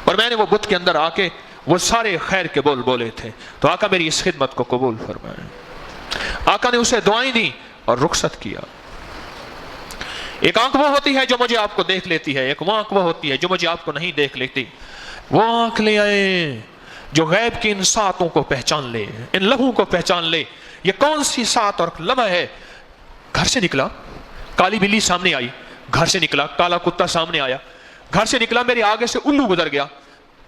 اور میں نے وہ بت کے اندر آ کے وہ سارے خیر کے بول بولے تھے، تو آقا میری اس خدمت کو قبول فرمائے۔ آقا نے اسے دعائیں دی اور رخصت کیا۔ ایک آنکھ وہ ہوتی ہے جو مجھے آپ کو دیکھ لیتی ہے، ایک وہ آنکھ وہ ہوتی ہے جو مجھے آپ کو نہیں دیکھ لیتی، وہ آنکھ لے آئے جو غیب کی ان ساتوں کو پہچان لے، ان لمحوں کو پہچان لے، یہ کون سی سات اور لمحہ ہے۔ گھر سے نکلا کالی بلی سامنے آئی، گھر سے نکلا کالا کتا سامنے آیا، گھر سے نکلا میرے آگے سے الو گزر گیا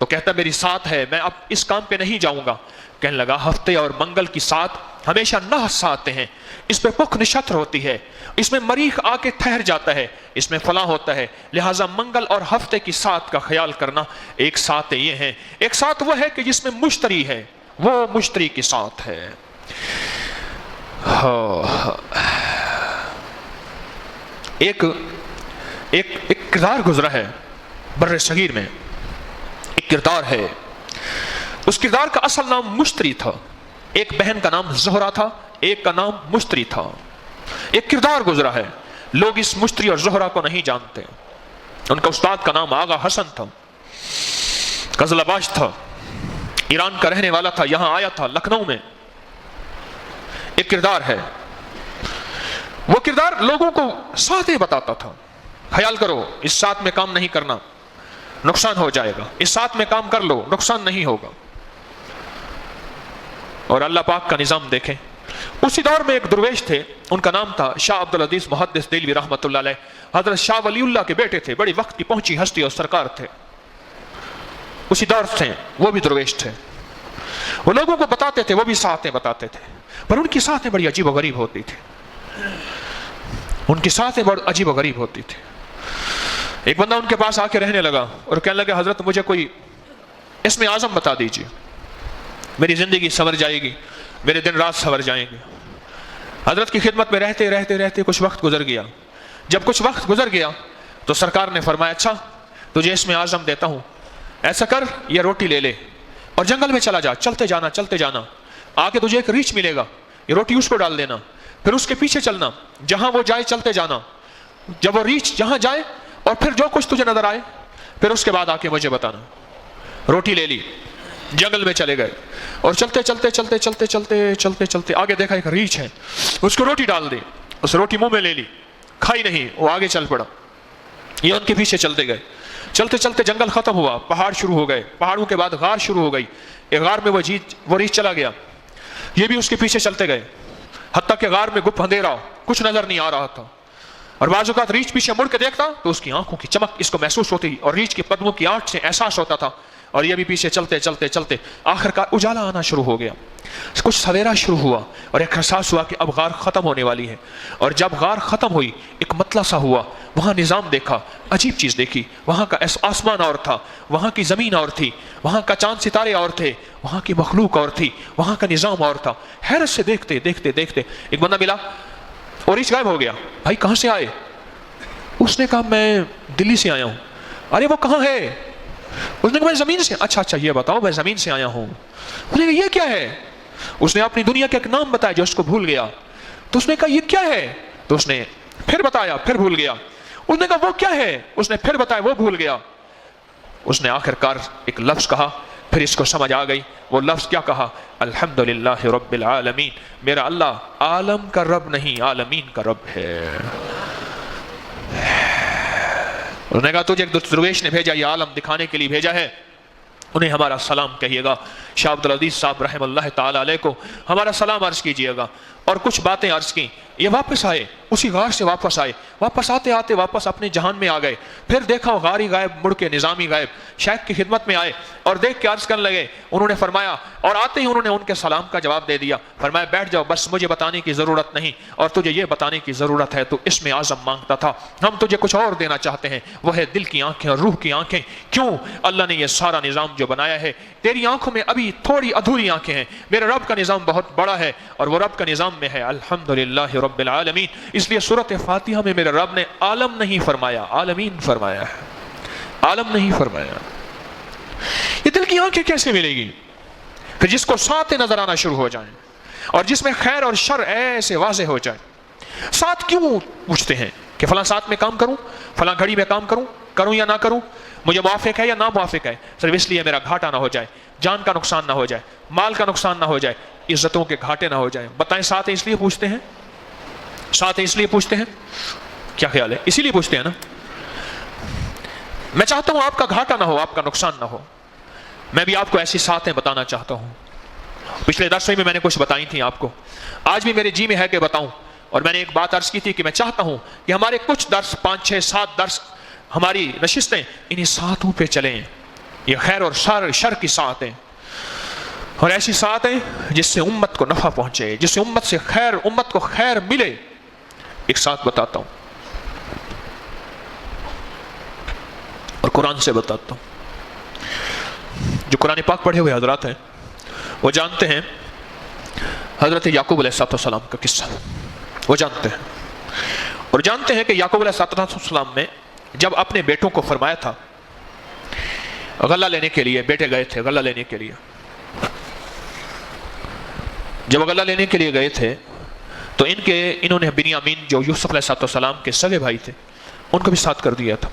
تو کہتا میری سات ہے، میں اب اس کام پہ نہیں جاؤں گا۔ کہنے لگا ہفتے اور منگل کی سات ہمیشہ نحس ساتیں ہیں، اس پہ پخ نشتر ہوتی ہے، اس میں مریخ آ کے ٹھہر جاتا ہے، اس میں فلاں ہوتا ہے، لہٰذا منگل اور ہفتے کی سات کا خیال کرنا۔ ایک سات یہ ہے، ایک سات وہ ہے کہ جس میں مشتری ہے، وہ مشتری کی سات ہے۔ ایک کردار گزرا ہے بر صغیر میں، ایک کردار ہے، اس کردار کا اصل نام مشتری تھا، ایک بہن کا نام زہرا تھا، ایک کا نام مشتری تھا۔ ایک کردار گزرا ہے، لوگ اس مشتری اور زہرا کو نہیں جانتے۔ ان کا استاد کا نام آغا حسن تھا، قزلباش تھا، ایران کا رہنے والا تھا، یہاں آیا تھا لکھنؤ میں۔ ایک کردار ہے، وہ کردار لوگوں کو ساتیں بتاتا تھا، خیال کرو اس ساتھ میں کام نہیں کرنا نقصان ہو جائے گا، اس ساتھ میں کام کر لو نقصان نہیں ہوگا۔ اور اللہ پاک کا نظام دیکھیں، اسی دور میں ایک درویش تھے، ان کا نام تھا شاہ عبدالعزیز محدث دہلوی رحمۃ اللہ علیہ، حضرت شاہ ولی اللہ کے بیٹے تھے، بڑی وقت کی پہنچی ہستی اور سرکار تھے، اسی دور سے وہ بھی درویش تھے۔ وہ لوگوں کو بتاتے تھے، وہ بھی ساتیں بتاتے تھے، پر ان کی ساتیں بڑی عجیب و غریب ہوتی تھی، ان کی ساتیں بڑی عجیب و غریب ہوتی تھی۔ ایک بندہ ان کے پاس آ کے رہنے لگا اور کہنے لگا حضرت مجھے کوئی اسم اعظم بتا دیجیے، میری زندگی سنور جائے گی، میرے دن رات سنور جائیں گے۔ حضرت کی خدمت میں رہتے رہتے رہتے کچھ وقت گزر گیا۔ جب کچھ وقت گزر گیا تو سرکار نے فرمایا اچھا تجھے اسم اعظم دیتا ہوں، ایسا کر یہ روٹی لے لے اور جنگل میں چلا جا، چلتے جانا آگے تجھے ایک ریچھ ملے گا، یہ روٹی اس کو ڈال دینا، پھر اس کے پیچھے چلنا، جہاں وہ جائے چلتے جانا، جب وہ ریچھ جہاں جائے، اور پھر جو کچھ تجھے نظر آئے پھر اس کے بعد آ کے مجھے بتانا۔ روٹی لے لی، جنگل میں چلے گئے، اور چلتے چلتے چلتے چلتے چلتے چلتے چلتے آگے دیکھا ایک ریچھ ہے، اس کو روٹی ڈال دی، اس روٹی منہ میں لے لی، کھائی نہیں، وہ آگے چل پڑا۔ یہ ان کے پیچھے چلتے گئے، چلتے چلتے جنگل ختم ہوا، پہاڑ شروع ہو گئے، پہاڑوں کے بعد غار شروع ہو گئی، ایک غار میں وہ ریچھ چلا گیا، یہ بھی اس کے پیچھے چلتے گئے، حتیٰ کہ غار میں گپ اندھیرا، کچھ نظر نہیں آ رہا تھا، اور بعض اوقات ریچھ پیچھے مڑ کے دیکھتا تو اس کی آنکھوں کی چمک اس کو محسوس ہوتی، اور ریچھ کے قدموں کی آنچ سے احساس ہوتا تھا، اور یہ بھی پیچھے چلتے چلتے چلتے آخر کار اجالا آنا شروع ہو گیا، کچھ سویرا شروع ہوا، اور ایک احساس ہوا کہ اب غار ختم ہونے والی ہے، اور جب غار ختم ہوئی ایک مطلع سا ہوا، وہاں نظام دیکھا، عجیب چیز دیکھی، وہاں کا آسمان اور تھا، وہاں کی زمین اور تھی، وہاں کا چاند ستارے اور تھے، وہاں کی مخلوق اور تھی، وہاں کا نظام اور تھا۔ حیرت سے دیکھتے دیکھتے دیکھتے ایک بندہ ملا، اور ریچھ غائب ہو گیا۔ بھائی کہاں سے آئے؟ اس نے کہا میں دلی سے آیا ہوں۔ ارے وہ کہاں ہے؟ اس نے کہا میں زمین سے۔ اچھا اچھا یہ بتاؤ، میں زمین سے آیا ہوں۔ اس نے کہا یہ کیا ہے؟ اس نے اپنی دنیا کا ایک نام بتایا جو اس کو بھول گیا، تو اس نے کہا یہ کیا ہے؟ تو اس نے پھر بتایا، پھر بھول گیا۔ اس نے کہا وہ کیا ہے؟ اس نے پھر بتایا، وہ بھول گیا۔ اس نے آخر کار ایک لفظ کہا، پھر اس کو سمجھ آ گئی۔ وہ لفظ کیا کہا؟ الحمدللہ رب العالمین، میرا اللہ عالم کا رب نہیں عالمین کا رب ہے۔ اس نے کہا تجھے ایک درویش نے بھیجا، یہ عالم دکھانے کے لیے بھیجا ہے، انہیں ہمارا سلام کہیے گا، شاہ عبدالعزیز صاحب رحم اللہ تعالی علیہ کو ہمارا سلام عرض کیجئے گا۔ اور کچھ باتیں عرض کی، یہ واپس آئے، اسی غار سے واپس آئے، واپس آتے آتے واپس اپنے جہان میں آ گئے، پھر دیکھا غاری غائب، مڑ کے نظامی غائب، شیخ کی خدمت میں آئے اور دیکھ کے عرض کرنے لگے۔ انہوں نے فرمایا، اور آتے ہی انہوں نے ان کے سلام کا جواب دے دیا، فرمایا بیٹھ جاؤ، بس مجھے بتانے کی ضرورت نہیں، اور تجھے یہ بتانے کی ضرورت ہے تو اسم اعظم مانگتا تھا، ہم تجھے کچھ اور دینا چاہتے ہیں، وہ ہے دل کی آنکھیں اور روح کی آنکھیں۔ کیوں؟ اللہ نے یہ سارا نظام جو بنایا ہے، تیری آنکھوں میں ابھی تھوڑی ادھوری آنکھیں ہیں، میرے رب کا نظام بہت بڑا ہے، اور وہ رب کا نظام میں ہے الحمدللہ رب العالمین۔ اس لیے سورۃ فاتحہ میں میرے رب نے عالم نہیں فرمایا، عالمین فرمایا ہے، عالم نہیں فرمایا۔ یہ دل کی آنکھیں کیسے ملے گی؟ پھر جس کو ساتھ نظر آنا شروع ہو جائیں، اور جس میں خیر اور شر ایسے واضح ہو جائیں۔ ساتھ کیوں پوچھتے ہیں کہ فلاں ساتھ میں کام کروں، فلاں گھڑی میں کام کروں یا نہ کروں، مجھے موافق ہے یا نہ موافق ہے؟ صرف اس لیے میرا گھاٹا نہ ہو جائے، جان کا نقصان نہ ہو جائے، مال کا نقصان نہ ہو جائے، عزتوں کے گھاٹے نہ ہو جائیں۔ بتائیں ساتھ اس لیے پوچھتے ہیں؟ ساتھ اس لیے پوچھتے ہیں؟ کیا خیال ہے؟ اسی لیے پوچھتے ہیں نا؟ میں چاہتا ہوں آپ کا گھاٹا نہ ہو، آپ کا نقصان نہ ہو۔ میں بھی آپ کو ایسی ساتیں بتانا چاہتا ہوں۔ پچھلے درس میں نے کچھ بتائی تھیں آپ کو، آج بھی میرے جی میں ہے کہ بتاؤں۔ اور میں نے ایک بات عرض کی تھی کہ میں چاہتا ہوں کہ ہمارے کچھ درس، 5 6 7 درس، ہماری نشستیں انہی ساتوں پہ چلیں۔ یہ خیر اور شر کی ساتیں، اور ایسی ساتیں جس سے امت کو نفع پہنچے، جس سے امت کو خیر ملے۔ ایک ساتھ بتاتا ہوں اور قرآن سے بتاتا ہوں۔ جو قرآن پاک پڑھے ہوئے حضرات ہیں وہ جانتے ہیں حضرت یعقوب علیہ السلام کا قصہ، وہ جانتے ہیں، اور جانتے ہیں کہ یعقوب علیہ السلام نے جب اپنے بیٹوں کو فرمایا تھا غلہ لینے کے لیے، بیٹے گئے تھے غلہ لینے کے لیے، جب غلہ لینے کے لیے گئے تھے تو انہوں نے بنیامین جو یوسف علیہ السلام کے سگے بھائی تھے ان کو بھی ساتھ کر دیا تھا،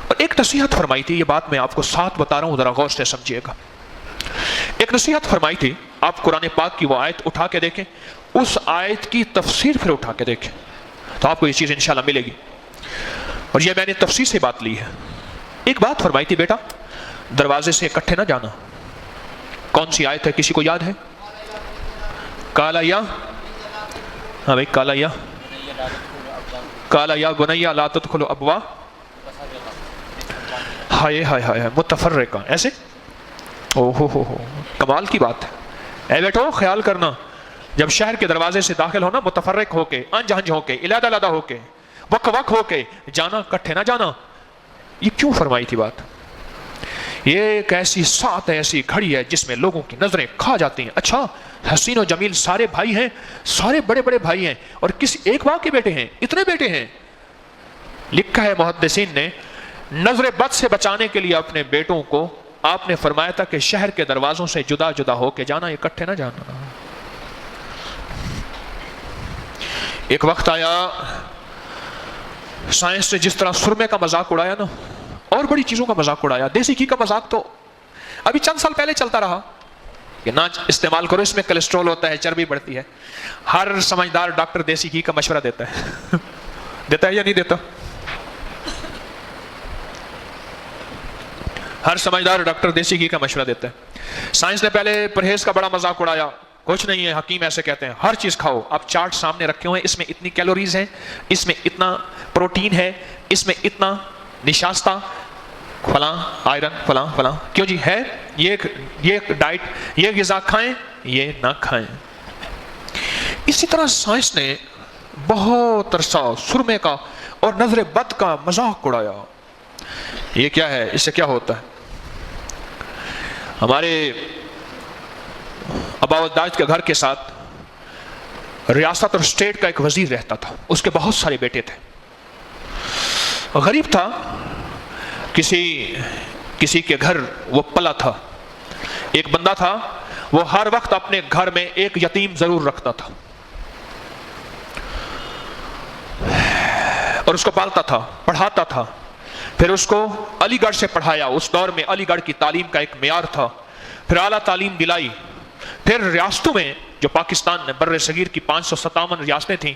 اور ایک نصیحت فرمائی تھی۔ یہ بات میں آپ کو ساتھ بتا رہا ہوں، ذرا غور سے سمجھیے گا۔ ایک نصیحت فرمائی تھی، آپ قرآن پاک کی وہ آیت اٹھا کے دیکھیں، اس آیت کی تفسیر پھر اٹھا کے دیکھیں تو آپ کو یہ چیز انشاءاللہ ملے گی، اور یہ میں نے تفسیر سے بات لی ہے۔ ایک بات فرمائی تھی، بیٹا دروازے سے اکٹھے نہ جانا۔ کون سی آیت ہے؟ کسی کو یاد ہے؟ کالا یا، ہاں بھائی کالا یا بنیا لا تدخلوا ابوا، ہائے ہائے ہائے متفرقہ، ایسے ہو کمال کی بات ہے۔ اے بیٹو خیال کرنا، جب شہر کے دروازے سے داخل ہونا متفرق ہو کے، انج ہنج ہو کے، علیحدہ علیحدہ ہو کے، وق ہو کے جانا، کٹھے نہ جانا۔ یہ کیوں فرمائی تھی بات؟ یہ ایک ایسی ساتھ ہے، ایسی گھڑی ہے جس میں لوگوں کی نظریں کھا جاتی ہیں۔ اچھا حسین و جمیل سارے بھائی ہیں، سارے بڑے بڑے بھائی ہیں، اور کسی ایک ماں کے بیٹے ہیں، اتنے بیٹے ہیں۔ لکھا ہے محدثین نے، نظر بد سے بچانے کے لیے اپنے بیٹوں کو آپ نے فرمایا تھا کہ شہر کے دروازوں سے جدا جدا ہو کے جانا، اکٹھے نہ جانا۔ ایک وقت آیا سائنس نے جس طرح سرمے کا مذاق اڑایا نا، اور بڑی چیزوں کا مذاق اڑایا. دیسی گھی کا مذاق تو ابھی چند سال پہلے چلتا رہا کہ نہ استعمال کرو، اس میں کولیسٹرول ہوتا ہے، چربی بڑھتی ہے. ہر سمجھدار ڈاکٹر دیسی گھی کا مشورہ دیتا ہے دیتا ہے یا نہیں دیتا؟ ہر سمجھدار ڈاکٹر دیسی گھی کا مشورہ دیتا ہے. سائنس نے پہلے پرہیز کا بڑا مذاق اڑایا، کچھ نہیں ہے، حکیم ایسے کہتے ہیں ہر چیز کھاؤ. اب چارٹ سامنے رکھے ہوئے ہیں، اس میں اتنی کیلوریز ہیں، اس میں اتنا پروٹین ہے، اس میں اتنا نشاستہ، فلاں آئرن، فلاں فلاں. کیوں جی ہے یہ ڈائٹ، یہ غذا کھائیں، یہ نہ کھائیں. اسی طرح سائنس نے بہت عرصہ سرمے کا اور نظر بد کا مذاق اڑایا. یہ کیا ہے؟ اس سے کیا ہوتا ہے؟ ہمارے ابا و اجداد کے گھر کے ساتھ ریاست اور اسٹیٹ کا ایک وزیر رہتا تھا، اس کے بہت سارے بیٹے تھے. غریب تھا، کسی کے گھر وہ پلا تھا. ایک بندہ تھا، وہ ہر وقت اپنے گھر میں ایک یتیم ضرور رکھتا تھا اور اس کو پالتا تھا، پڑھاتا تھا. پھر اس کو علی گڑھ سے پڑھایا. اس دور میں علی گڑھ کی تعلیم کا ایک معیار تھا. پھر اعلیٰ تعلیم دلائی. پھر ریاستوں میں، جو پاکستان میں بر صغیر کی 557 ریاستیں تھیں،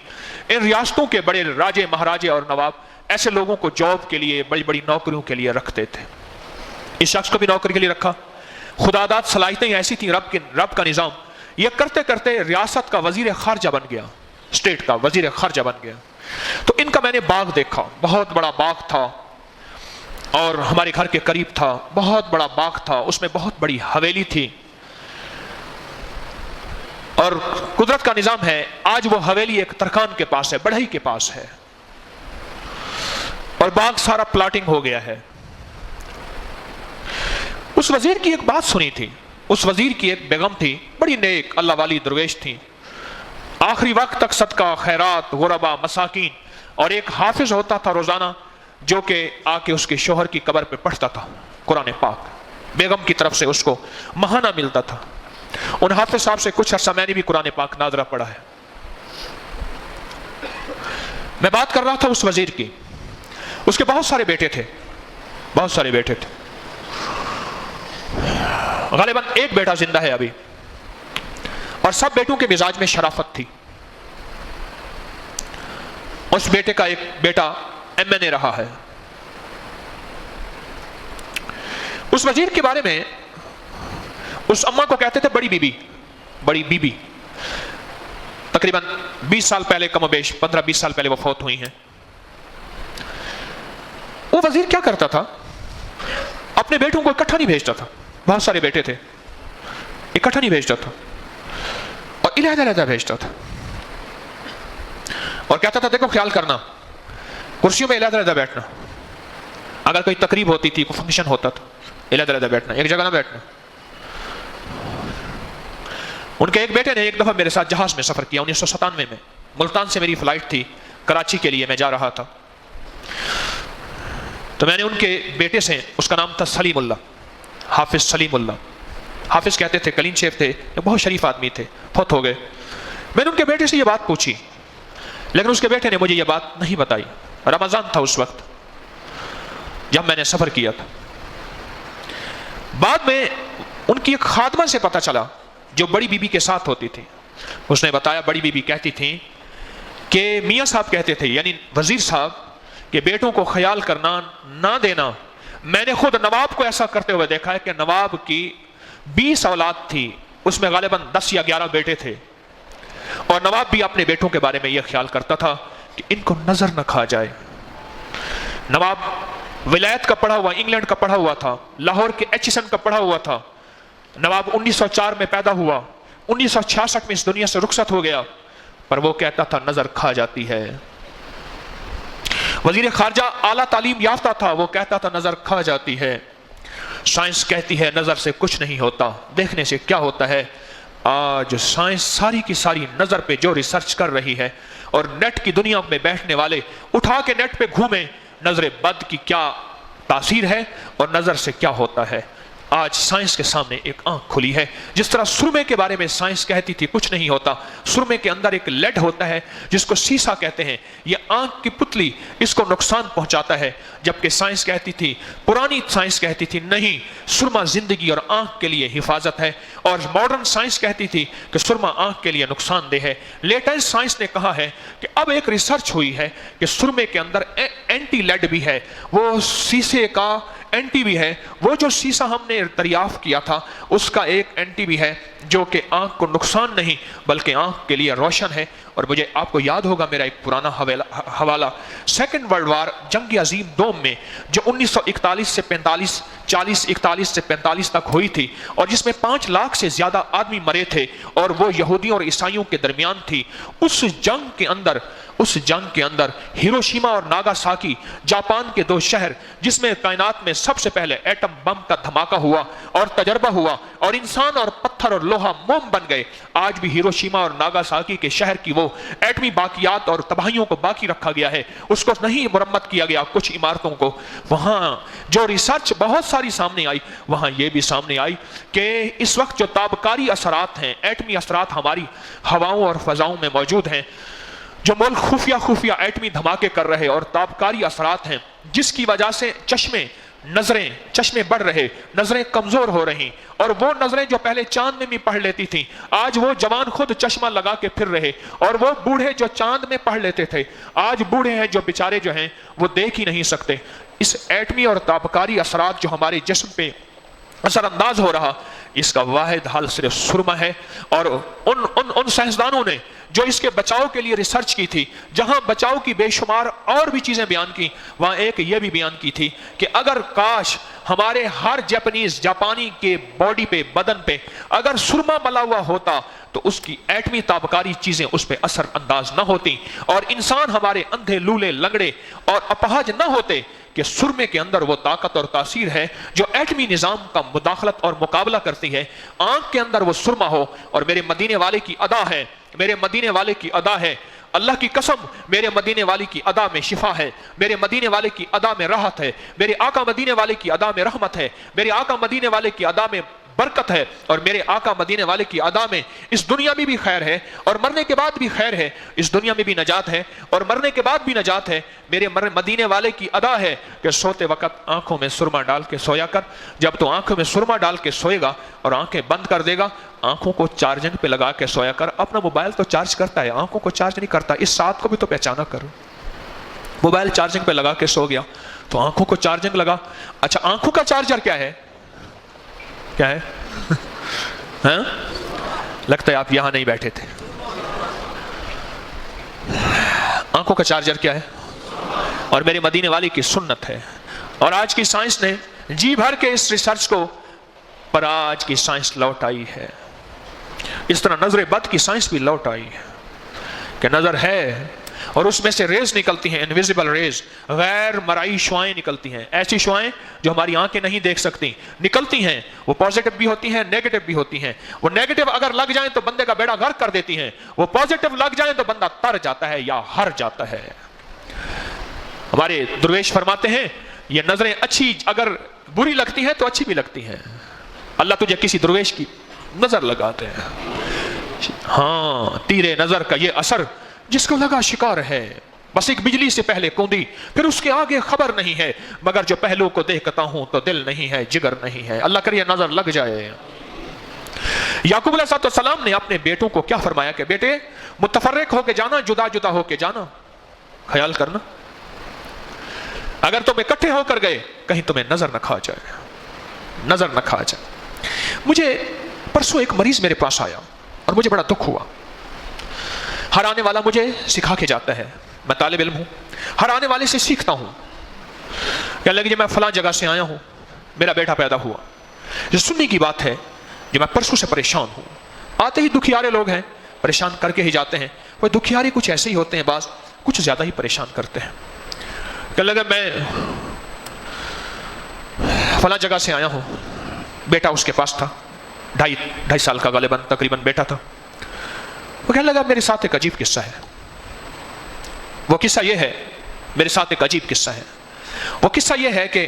ان ریاستوں کے بڑے راجے، مہاراجے اور نواب ایسے لوگوں کو جاب کے لیے، بڑی بڑی نوکریوں کے لیے رکھتے تھے. اس شخص کو بھی نوکری کے لیے رکھا. خدا داد صلاحیتیں ایسی تھیں، رب کا نظام. یہ کرتے کرتے ریاست کا وزیر خارجہ بن گیا، اسٹیٹ کا وزیر خارجہ بن گیا. تو ان کا میں نے باغ دیکھا، بہت بڑا باغ تھا اور ہمارے گھر کے قریب تھا. بہت بڑا باغ تھا، اس میں بہت بڑی حویلی تھی. اور قدرت کا نظام ہے، آج وہ حویلی ایک ترکان کے پاس ہے، بڑھئی کے پاس ہے، اور باغ سارا پلاٹنگ ہو گیا ہے. اس وزیر کی ایک بات سنی تھی. اس وزیر کی ایک بیگم تھی، بڑی نیک اللہ والی درویش تھی. آخری وقت تک صدقہ، خیرات، غربا، مساکین، اور ایک حافظ ہوتا تھا روزانہ جو کہ آ کے اس کے شوہر کی قبر پہ پڑھتا تھا قرآن پاک. بیگم کی طرف سے اس کو ماہانہ ملتا تھا. ان حافظ صاحب سے کچھ عرصہ میں نے بھی قرآن پاک ناظرہ پڑھا ہے. میں بات کر رہا تھا اس وزیر کی. اس کے بہت سارے بیٹے تھے، بہت سارے بیٹے تھے. غالباً ایک بیٹا زندہ ہے ابھی، اور سب بیٹوں کے مزاج میں شرافت تھی. اس بیٹے کا ایک بیٹا MNA رہا ہے. اس وزیر کے بارے میں اس اماں کو کہتے تھے بڑی بی بی، بڑی بی بی. تقریباً 20 سال پہلے، کم و بیش 15-20 سال پہلے وہ فوت ہوئی ہیں. وہ وزیر کیا کرتا تھا؟ اپنے بیٹوں کو اکٹھا نہیں بھیجتا تھا. بہت سارے بیٹے تھے، اکٹھا نہیں بھیجتا تھا، اور علیحدہ بھیجتا تھا. اور کہتا تھا دیکھو خیال کرنا، کرسیوں میں علیحدہ بیٹھنا. اگر کوئی تقریب ہوتی تھی، کوئی فنکشن ہوتا تھا، علیحدہ بیٹھنا، ایک جگہ نہ بیٹھنا. ان کے ایک بیٹے نے ایک دفعہ میرے ساتھ جہاز میں سفر کیا 1997 میں. ملتان سے میری فلائٹ تھی، کراچی کے لیے میں جا رہا تھا. تو میں نے ان کے بیٹے سے، اس کا نام تھا سلیم اللہ، حافظ سلیم اللہ. حافظ کہتے تھے، کلین شیف تھے، بہت شریف آدمی تھے، فوت ہو گئے. میں نے ان کے بیٹے سے یہ بات پوچھی، لیکن اس کے بیٹے نے مجھے یہ بات نہیں بتائی. رمضان تھا اس وقت جب میں نے سفر کیا تھا. بعد میں ان کی ایک خادمہ سے پتہ چلا جو بڑی بی بی کے ساتھ ہوتی تھی. اس نے بتایا بڑی بی بی کہتی تھی کہ میاں صاحب کہتے تھے، یعنی وزیر صاحب، کہ بیٹوں کو خیال کرنا نہ دینا. میں نے خود نواب کو ایسا کرتے ہوئے دیکھا ہے کہ نواب کی 20 اولاد تھی، اس میں غالباً 10 یا 11 بیٹے تھے، اور نواب بھی اپنے بیٹوں کے بارے میں یہ خیال کرتا تھا کہ ان کو نظر نہ کھا جائے. نواب ولایت کا پڑھا ہوا، انگلینڈ کا پڑھا ہوا تھا، لاہور کے HSN کا پڑھا ہوا تھا. نواب 1904 میں پیدا ہوا، 1966 میں اس دنیا سے رخصت ہو گیا، پر وہ کہتا تھا نظر کھا جاتی ہے. وزیر خارجہ اعلیٰ تعلیم یافتہ تھا، وہ کہتا تھا نظر کھا جاتی ہے. سائنس کہتی ہے نظر سے کچھ نہیں ہوتا، دیکھنے سے کیا ہوتا ہے. آج سائنس ساری کی ساری نظر پہ جو ریسرچ کر رہی ہے، اور نیٹ کی دنیا میں بیٹھنے والے اٹھا کے نیٹ پہ گھومیں نظر بد کی کیا تاثیر ہے اور نظر سے کیا ہوتا ہے. آج سائنس کے سامنے ایک آنکھ کھلی ہے. جس طرح سرمے کے بارے میں سائنس کہتی تھی کچھ نہیں ہوتا, سرمے کے اندر ایک لیڈ ہوتا ہے جس کو سیسا کہتے ہیں, یہ آنکھ کی پتلی اس کو نقصان پہنچاتا ہے, جبکہ سائنس کہتی تھی, پرانی سائنس کہتی تھی نہیں, سرما زندگی اور آنکھ کے لیے حفاظت ہے. اور ماڈرن سائنس کہتی تھی کہ سرما آنکھ کے لیے نقصان دہ ہے. لیٹسٹ سائنس نے کہا ہے کہ اب ایک ریسرچ ہوئی ہے کہ سرمے کے اندر اینٹی لیڈ بھی ہے, وہ سیسے کا اینٹی بھی ہے, وہ جو سیسا ہم نے دریافت کیا تھا اس کا ایک اینٹی بھی ہے جو کہ آنکھ کو نقصان نہیں بلکہ آنکھ کے لیے روشن ہے. اور مجھے آپ کو یاد ہوگا میرا ایک پرانا حوالہ, سیکنڈ ورلڈ وار جنگ عظیم دوم میں جو 1941 سے 41 سے 45 تک ہوئی تھی, اور جس میں 5 لاکھ سے زیادہ آدمی مرے تھے اور وہ یہودیوں اور عیسائیوں کے درمیان تھی. اس جنگ کے اندر ہیروشیما اور ناگاساکی جاپان کے 2 شہر جس میں کائنات میں سب سے پہلے ایٹم بم کا دھماکہ ہوا اور تجربہ ہوا اور انسان اور پتھر اور لوہا موم بن گئے, آج بھی ہیروشیما اور ناگاساکی کے شہر کی وہ ایٹمی باقیات اور تباہیوں کو باقی رکھا گیا ہے, اس کو نہیں مرمت کیا گیا. کچھ عمارتوں کو وہاں جو ریسرچ بہت ساری سامنے آئی, وہاں یہ بھی سامنے آئی کہ اس وقت جو تابکاری اثرات ہیں, ایٹمی اثرات ہماری ہواؤں اور فضاؤں میں موجود ہیں, جو ملک خفیہ ایٹمی دھماکے کر رہے اور تابکاری اثرات ہیں جس کی وجہ سے چشمے بڑھ رہے, نظریں کمزور ہو رہی, اور وہ نظریں جو پہلے چاند میں بھی پڑھ لیتی تھیں آج وہ جوان خود چشمہ لگا کے پھر رہے, اور وہ بوڑھے جو چاند میں پڑھ لیتے تھے آج بوڑھے ہیں جو بیچارے جو ہیں وہ دیکھ ہی نہیں سکتے. اس ایٹمی اور تابکاری اثرات جو ہمارے جسم پہ اثر انداز ہو رہا, اس کا واحد حل صرف سرما ہے. اور ان سائنسدانوں نے جو اس کے بچاؤ کے لیے ریسرچ کی تھی, جہاں بچاؤ کی بے شمار اور بھی چیزیں بیان کی, وہاں ایک یہ بھی بیان کی تھی کہ اگر کاش ہمارے ہر جاپانی کے باڈی پہ, بدن پہ اگر سرما ملا ہوا ہوتا تو اس کی ایٹمی تابکاری چیزیں اس پہ اثر انداز نہ ہوتی, اور انسان ہمارے اندھے لولے لنگڑے اور اپاہج نہ ہوتے. کہ سرمے کے اندر وہ طاقت اور تاثیر ہے جو ایٹمی نظام کا مداخلت اور مقابلہ کرتی ہے. آنکھ کے اندر وہ سرما ہو, اور میرے مدینے والے کی ادا ہے, اللہ کی قسم میرے مدینے والے کی ادا میں شفا ہے, میرے مدینے والے کی ادا میں راحت ہے, میرے آقا مدینے والے کی ادا میں رحمت ہے, میرے آقا مدینے والے کی ادا میں برکت ہے, اور میرے آقا مدینے والے کی ادا میں اس دنیا میں بھی خیر ہے اور مرنے کے بعد بھی خیر ہے. اس دنیا میں بھی نجات ہے اور مرنے کے بعد بھی نجات ہے. میرے مدینے والے کی ادا ہے کہ سوتے وقت آنکھوں میں سرما ڈال کے سویا کر. جب تو آنکھوں میں سرما ڈال کے سوئے گا اور آنکھیں بند کر دے گا, آنکھوں کو چارجنگ پہ لگا کے سویا کر. اپنا موبائل تو چارج کرتا ہے, آنکھوں کو چارج نہیں کرتا. اس ساتھ کو بھی تو پہچانا کرو. موبائل چارجنگ پہ لگا کے سو گیا تو آنکھوں کو چارجنگ لگا. اچھا آنکھوں کا چارجر کیا ہے ہاں؟ لگتا ہے آپ یہاں نہیں بیٹھے تھے. آنکھوں کا چارجر کیا ہے؟ اور میرے مدینے والی کی سنت ہے. اور آج کی سائنس نے جی بھر کے اس ریسرچ کو, پر آج کی سائنس لوٹ آئی ہے. اس طرح نظر بد کی سائنس بھی لوٹ آئی ہے کہ نظر ہے اور اس میں سے ریز نکلتی ہیں, انویزیبل ریز, غیر مرئی شعائیں نکلتی ہیں. ایسی شعائیں جو ہماری آنکھیں نہیں دیکھ سکتی نکلتی ہیں. وہ پازیٹیو بھی ہوتی ہیں, نیگیٹو بھی ہوتی ہیں. وہ نیگیٹو اگر لگ جائیں تو بندے کا بیڑا غرق کر دیتی ہیں, وہ پازیٹیو لگ جائیں تو بندہ تر جاتا ہے یا ہر جاتا ہے. ہمارے درویش فرماتے ہیں یہ نظریں اچھی اگر بری لگتی ہیں تو اچھی بھی لگتی ہیں. اللہ تجھے کسی درویش کی نظر لگاتے ہیں. ہاں, تیرے نظر کا یہ اثر جس کو لگا شکار ہے, بس ایک بجلی سے پہلے کوندی, پھر اس کے آگے خبر نہیں ہے, مگر جو پہلو کو دیکھتا ہوں تو دل نہیں ہے, جگر نہیں ہے. اللہ کرے نظر لگ جائے. یعقوب علیہ السلام نے اپنے بیٹوں کو کیا فرمایا کہ بیٹے متفرق ہو کے جانا, جدا جدا ہو کے جانا, خیال کرنا. اگر تم اکٹھے ہو کر گئے کہیں تمہیں نظر نہ کھا جائے. مجھے پرسوں ایک مریض میرے پاس آیا اور مجھے بڑا دکھ ہوا. ہر آنے والا مجھے سکھا کے جاتا ہے, میں طالب علم ہوں, ہر آنے والے سے سیکھتا ہوں. کہنے لگے میں فلاں جگہ سے آیا ہوں, میرا بیٹا پیدا ہوا. یہ سننے کی بات ہے جو میں پرسوں سے پریشان ہوں. آتے ہی دکھیارے لوگ ہیں, پریشان کر کے ہی جاتے ہیں. وہ دکھیارے کچھ ایسے ہی ہوتے ہیں, بعض کچھ زیادہ ہی پریشان کرتے ہیں. کہنے لگا میں فلاں جگہ سے آیا ہوں, بیٹا اس کے پاس تھا, 2.5 سال کا غالباً تقریباً بیٹا تھا. وہ کہنے لگا میرے ساتھ ایک عجیب قصہ ہے. وہ قصہ یہ ہے, میرے ساتھ ایک عجیب قصہ ہے. وہ قصہ یہ ہے کہ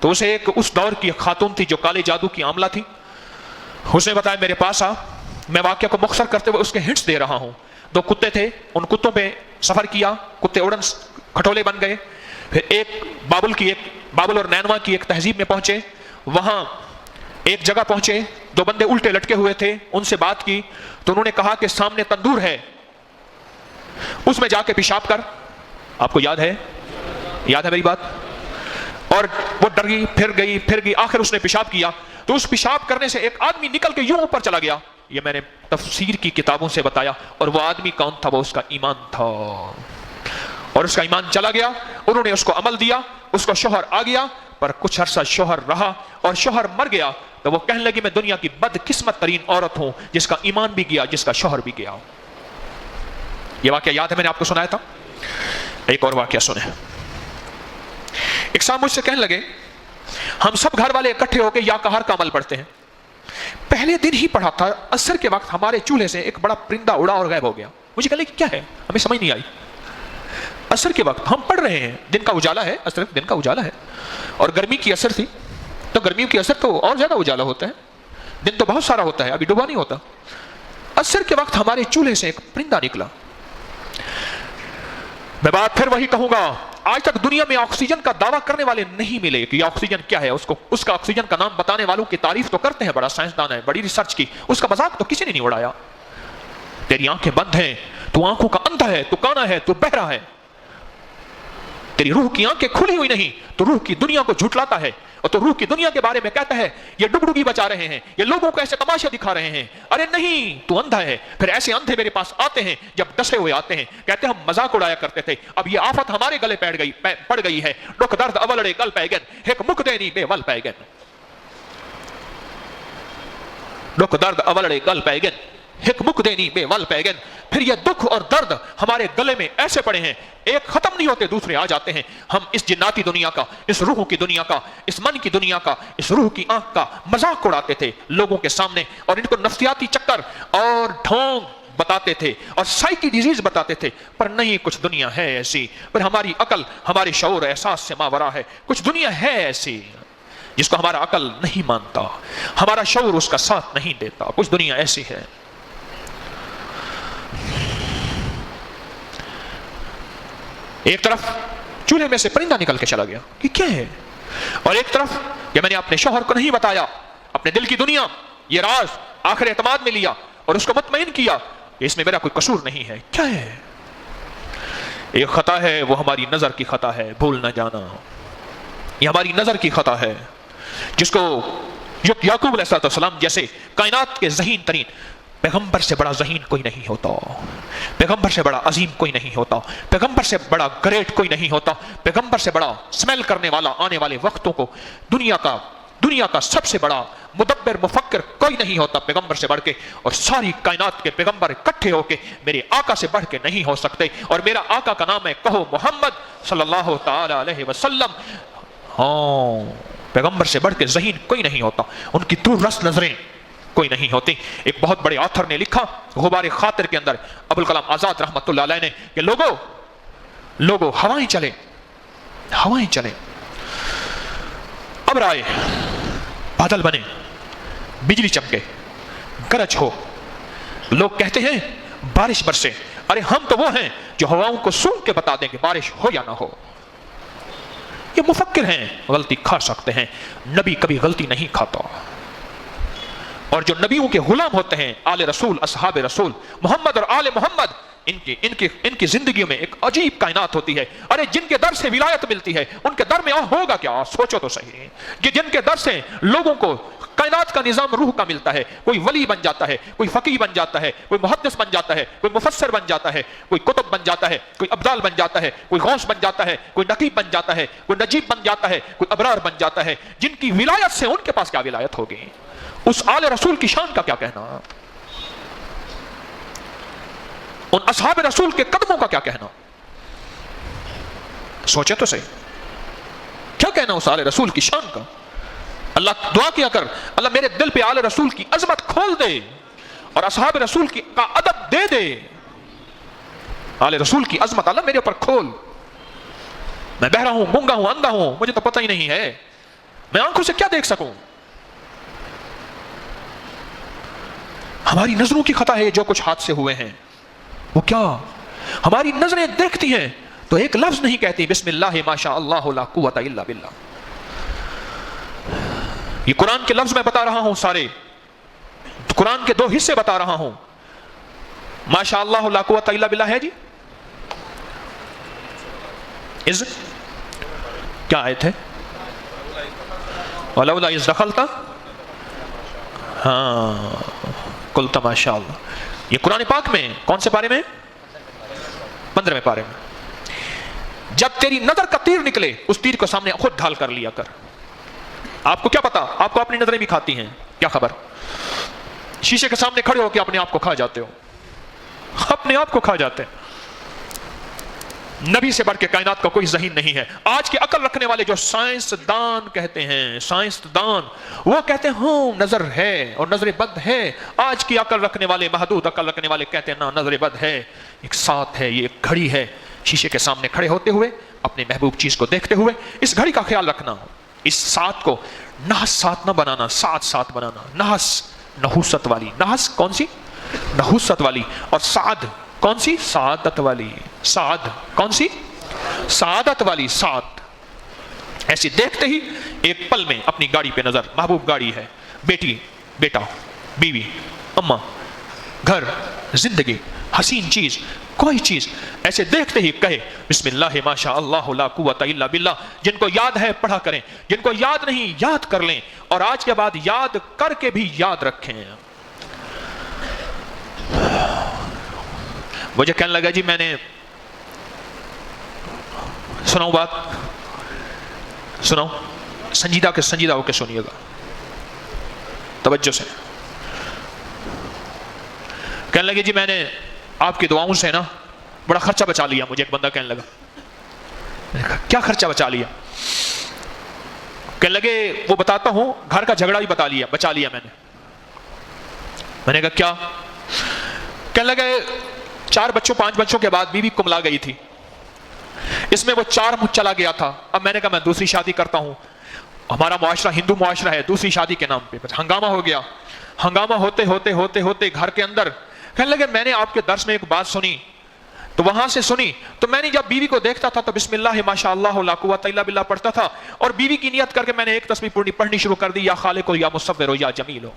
تو اسے ایک اس دور کی خاتون تھی جو کالے جادو کی عاملہ تھی، اسے بتایا میرے پاس آ، میں واقعہ کو مختصر کرتے ہوئے اس کے ہنٹس دے رہا ہوں۔ 2 کتے تھے، ان کتوں پہ سفر کیا، کتے اڑن کھٹولے بن گئے، پھر ایک بابل اور نینوا کی ایک تہذیب میں پہنچے، وہاں ایک جگہ پہنچے، 2 بندے الٹے لٹکے ہوئے تھے، ان سے بات کی تو انہوں نے کہا کہ سامنے تندور ہے، اس میں جا کے پیشاب کر۔ آپ کو یاد ہے میری بات؟ اور وہ ڈر گئی، پھر گئی، آخر اس نے پیشاب کیا، تو اس پیشاب کرنے سے ایک آدمی نکل کے یوں اوپر چلا گیا۔ یہ میں نے تفسیر کی کتابوں سے بتایا، اور وہ آدمی کون تھا؟ وہ اس کا ایمان تھا، اور اس کا ایمان چلا گیا۔ انہوں نے اس کو عمل دیا، اس کو شوہر آ گیا، پر کچھ عرصہ شوہر رہا اور شوہر مر گیا، تو وہ کہنے لگی میں دنیا کی بدقسمت ترین عورت ہوں جس کا ایمان بھی گیا، جس کا شوہر بھی گیا۔ یہ واقعہ یاد ہے، میں نے آپ کو سنایا تھا۔ ایک اور واقعہ سنیں۔ ایک صاحب مجھ سے کہنے لگے ہم سب گھر والے اکٹھے ہو کے یا قہر کا عمل پڑھتے ہیں۔ پہلے دن ہی پڑھا تھا، عصر کے وقت ہمارے چولہے سے ایک بڑا پرندہ اڑا اور غائب ہو گیا۔ مجھے کہنے لگے کیا ہے؟ ہمیں سمجھ نہیں آئی۔ عصر کے وقت ہم پڑھ رہے ہیں، دن کا اجالا ہے، عصر دن کا اجالا ہے، اور گرمی کی عصر تھی، تو گرمیوں کی عصر تو اور زیادہ اجالا ہوتا ہے، دن تو بہت سارا ہوتا ہے، ابھی ڈوبا نہیں ہوتا۔ عصر کے وقت ہمارے چولہے سے ایک پرندہ نکلا۔ میں بات پھر وہی کہوں گا، آج تک دنیا میں آکسیجن کا دعویٰ کرنے والے نہیں ملے کہ یہ آکسیجن کیا ہے، اس کا آکسیجن کا نام بتانے والوں کی تعریف تو کرتے ہیں، بڑا سائنسدان ہے، بڑی ریسرچ کی، اس کا مذاق تو کسی نے نہیں اڑایا۔ تیری آنکھیں بند ہیں، تو آنکھوں کا اندھا ہے، تو کانا ہے، تو بہرا ہے، تیری روح کی آنکھیں کھلی ہوئی نہیں، تو روح کی دنیا کو جھٹلاتا ہے، اور تو روح کی دنیا کے بارے میں کہتا ہے یہ ڈگڈگی بچا رہے ہیں، یہ لوگوں کو ایسے تماشے دکھا رہے ہیں۔ ارے نہیں، تو اندھا ہے۔ پھر ایسے اندھے میرے پاس آتے ہیں، جب ڈسے ہوئے آتے ہیں، کہتے ہیں ہم مذاق اڑایا کرتے تھے، اب یہ آفت ہمارے گلے پڑ گئی ہے۔ دکھ درد اولڑے گل پے گن، ایک مک دینی بے ول پے گن۔ دکھ درد اولڑے گل پے گن، ایک مک دینی بے ول پے گن۔ پھر یہ دکھ اور درد ہمارے گلے میں ایسے پڑے ہیں، ایک ختم نہیں ہوتے، دوسرے آ جاتے ہیں۔ ہم اس جناتی دنیا کا، اس روح کی دنیا کا، اس من کی دنیا کا، اس روح کی آنکھ کا مذاق اڑاتے تھے لوگوں کے سامنے، اور ان کو نفسیاتی چکر اور ڈھونگ بتاتے تھے اور سائیکی ڈیزیز بتاتے تھے، پر نہیں، کچھ دنیا ہے ایسی، پر ہماری عقل، ہمارے شعور احساس سے ماورا ہے۔ کچھ دنیا ہے ایسی جس کو ہمارا عقل نہیں مانتا، ہمارا شعور اس کا ساتھ نہیں دیتا۔ کچھ دنیا ایسی ہے۔ ایک طرف چولہے میں سے پرندہ نکل کے چلا گیا کہ کیا ہے، اور ایک طرف کہ میں نے اپنے شوہر کو نہیں بتایا، اپنے دل کی دنیا، یہ راز آخر اعتماد میں لیا اور اس کو مطمئن کیا کہ اس میں میرا کوئی قصور نہیں ہے۔ کیا ہے؟ ایک خطا ہے، وہ ہماری نظر کی خطا ہے، بھول نہ جانا، یہ ہماری نظر کی خطا ہے، جس کو یعقوب علیہ السلام جیسے کائنات کے ذہین ترین پیغمبر سے بڑا ذہین کوئی نہیں ہوتا، پیغمبر سے بڑا عظیم کوئی نہیں ہوتا، پیغمبر سے بڑا گریٹ کوئی نہیں ہوتا، پیغمبر سے بڑا سمیل کرنے والا آنے والے وقتوں کو دنیا کا سب سے بڑا مدبر مفکر کوئی نہیں ہوتا پیغمبر سے بڑھ کے، اور ساری کائنات کے پیغمبر اکٹھے ہو کے میرے آقا سے بڑھ کے نہیں ہو سکتے، اور میرا آقا کا نام ہے کہو محمد صلی اللہ تعالی علیہ وسلم۔ ہاں، پیغمبر سے بڑھ کے ذہین کوئی نہیں ہوتا، ان کی دور رس نظریں کوئی نہیں ہوتی۔ ایک بہت بڑے آتھر نے لکھا غبار خاطر کے اندر، ابوالکلام آزاد رحمت اللہ علیہ نے، کہ لوگوں ہوائیں چلے، ابر آئے، بادل بنے، بجلی چمکے، گرج ہو، لوگ کہتے ہیں بارش برسے، ارے ہم تو وہ ہیں جو ہواؤں کو سونگ کے بتا دیں کہ بارش ہو یا نہ ہو۔ یہ مفکر ہیں، غلطی کھا سکتے ہیں، نبی کبھی غلطی نہیں کھاتا، اور جو نبیوں کے غلام ہوتے ہیں، آل رسول، اصحاب رسول محمد اور آل محمد، ان کی زندگیوں میں ایک عجیب کائنات ہوتی ہے۔ ارے جن کے در سے ولایت ملتی ہے، ان کے در میں ہوگا کیا؟ سوچو تو صحیح، کہ جن کے در سے لوگوں کو کائنات کا نظام روح کا ملتا ہے، کوئی ولی بن جاتا ہے، کوئی فقیہ بن جاتا ہے، کوئی محدث بن جاتا ہے، کوئی مفسر بن جاتا ہے، کوئی کتب بن جاتا ہے، کوئی ابدال بن جاتا ہے، کوئی غوث بن جاتا ہے، کوئی نقیب بن جاتا ہے، کوئی نجیب بن جاتا ہے، کوئی ابرار بن جاتا ہے، جن کی ولایت سے ان کے پاس کیا ولایت ہوگی؟ اس آل رسول کی شان کا کیا کہنا، ان اصحاب رسول کے قدموں کا کیا کہنا؟ سوچے تو صحیح، کیا کہنا اس آل رسول کی شان کا؟ اللہ دعا کیا کر، اللہ میرے دل پہ آل رسول کی عظمت کھول دے اور اصحاب رسول کا ادب دے دے۔ آل رسول کی عظمت اللہ میرے اوپر کھول، میں بہرا ہوں، گنگا ہوں، اندھا ہوں، مجھے تو پتہ ہی نہیں ہے، میں آنکھوں سے کیا دیکھ سکوں؟ ہماری نظروں کی خطا ہے جو کچھ ہاتھ سے ہوئے ہیں وہ کیا ہماری نظریں دیکھتی ہیں تو ایک لفظ نہیں کہتی بسم اللہ ما شاء اللہ لا قوت الا باللہ. یہ قرآن کے لفظ میں بتا رہا ہوں، سارے قرآن کے 2 حصے بتا رہا ہوں. ما شاء اللہ لا قوت الا باللہ ہے جی، کیا آیت ہے؟ ولولا اذ دخلت، ہاں قلت ما شاء اللہ. یہ قرآن پاک میں کون سے پارے میں؟ 15ویں پارے میں. جب تیری نظر کا تیر نکلے اس تیر کو سامنے خود ڈھال کر لیا کر. آپ کو کیا پتا، آپ کو اپنی نظریں بھی کھاتی ہیں، کیا خبر؟ شیشے کے سامنے کھڑے ہو کے اپنے آپ کو کھا جاتے ہو، اپنے آپ کو کھا جاتے ہیں. نبی سے بڑھ کے کائنات کا کوئی ذہین نہیں ہے. آج کی عقل رکھنے والے جو سائنسدان کہتے ہیں، سائنسدان، وہ کہتے ہیں ہاں نظر ہے اور نظر بد ہے. آج کی عقل رکھنے والے، محدود عقل رکھنے والے کہتے ہیں نا نظر بد ہے، ایک ساتھ ہے، یہ ایک گھڑی ہے. شیشے کے سامنے کھڑے ہوتے ہوئے اپنے محبوب چیز کو دیکھتے ہوئے اس گھڑی کا خیال رکھنا، اس ساتھ کو نحس ساتھ نہ بنانا، ساتھ بنانا. نحس نحوست والی، نحس کون سی؟ نحوست والی. اور سعد کون سی؟ سعادت والی. سعد کون سی؟ سعادت والی. سعد ایسی دیکھتے ہی ایک پل میں اپنی گاڑی پہ نظر، محبوب گاڑی ہے، بیٹی، بیٹا، بیوی، اماں، گھر، زندگی، حسین چیز، کوئی چیز ایسے دیکھتے ہی کہے بسم اللہ ما شاء اللہ لا قوت الا باللہ. جن کو یاد ہے پڑھا کریں، جن کو یاد نہیں یاد کر لیں، اور آج کے بعد یاد کر کے بھی یاد رکھیں. مجھے کہنے لگا جی میں نے سناؤں بات، سناؤں، سنجیدہ ہو کے سنیے گا توجہ سے. کہنے لگے جی میں نے آپ کی دعاؤں سے نا بڑا خرچہ بچا لیا. مجھے ایک بندہ کہنے لگا کیا خرچہ بچا لیا؟ کہنے لگے وہ بتاتا ہوں، گھر کا جھگڑا بھی بچا لیا میں نے. میں نے کہا کیا؟ کہنے لگے 4 بچوں 5 بچوں کے بعد بیوی کملا گئی تھی، اس میں وہ 4 مجھ چلا گیا تھا. اب میں نے کہا میں دوسری شادی کرتا ہوں. ہمارا معاشرہ ہندو معاشرہ ہے، دوسری شادی کے نام پہ ہنگامہ ہو گیا. ہنگامہ ہوتے گھر کے اندر کہنے لگے میں نے آپ کے درس میں ایک بات سنی، تو وہاں سے سنی تو میں نے جب بیوی کو دیکھتا تھا تو بسم اللہ ما شاء اللہ لا قوت الا باللہ پڑھتا تھا، اور بیوی کی نیت کر کے میں نے ایک تسبیح پڑھنی شروع کر دی، یا خالق یا مصور یا جمیل ہو،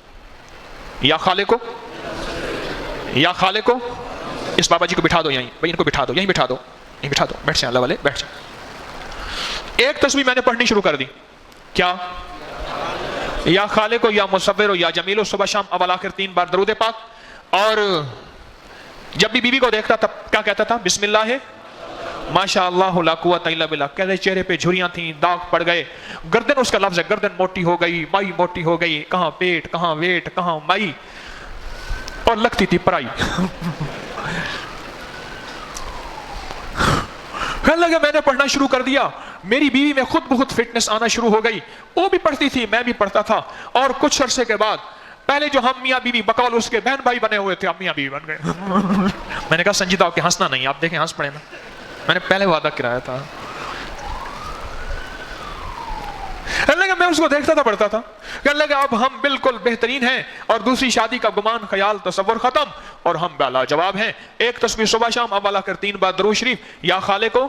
یا خالق یا خالق. اس بابا جی کو بٹھا دو یہیں، بھائی ان کو بٹھا دو، یہیں بٹھا دو، یہیں بٹھا دو، بیٹھ جائیں اللہ والے، بیٹھ جائیں. ایک تسبیح میں نے پڑھنی شروع کر دی، کیا؟ یا خالق یا مصور یا جمیل. صبح شام اول آخر 3 بار درود پاک. اور جب بھی بیوی کو دیکھتا تب کیا کہتا تھا؟ بسم اللہ ما شاء اللہ لا قوت الا باللہ. کہتے چہرے پہ جھریاں تھیں، داغ پڑ گئے. گردن اس کا لفظ ہے، گردن موٹی ہو گئی، مائی موٹی ہو گئی، کہاں پیٹ، کہاں ویٹ، کہاں مائی، اور لگتی تھی پرائی. کہنے لگے میں نے پڑھنا شروع کر دیا، میری بیوی میں خود بخود فٹنس آنا شروع ہو گئی. وہ بھی پڑھتی تھی، میں بھی پڑھتا تھا. اور کچھ عرصے کے بعد پہلے جو ہم میاں بیوی بقول اس کے بہن بھائی بنے ہوئے تھے، ہم میاں بیوی بن گئے. میں نے کہا سنجیدہ ہو کے ہنسنا نہیں، آپ دیکھیں ہنس پڑے نا، میں نے پہلے وعدہ کرایا تھا. کہنے لگا میں اس کو دیکھتا تھا پڑھتا تھا. کہنے لگا اب ہم بالکل بہترین ہیں، اور دوسری شادی کا گمان خیال تصور ختم، اور ہم بالا جواب ہیں. ایک تسبیح صبح شام اول آخر 3 بار درود شریف، یا خالقو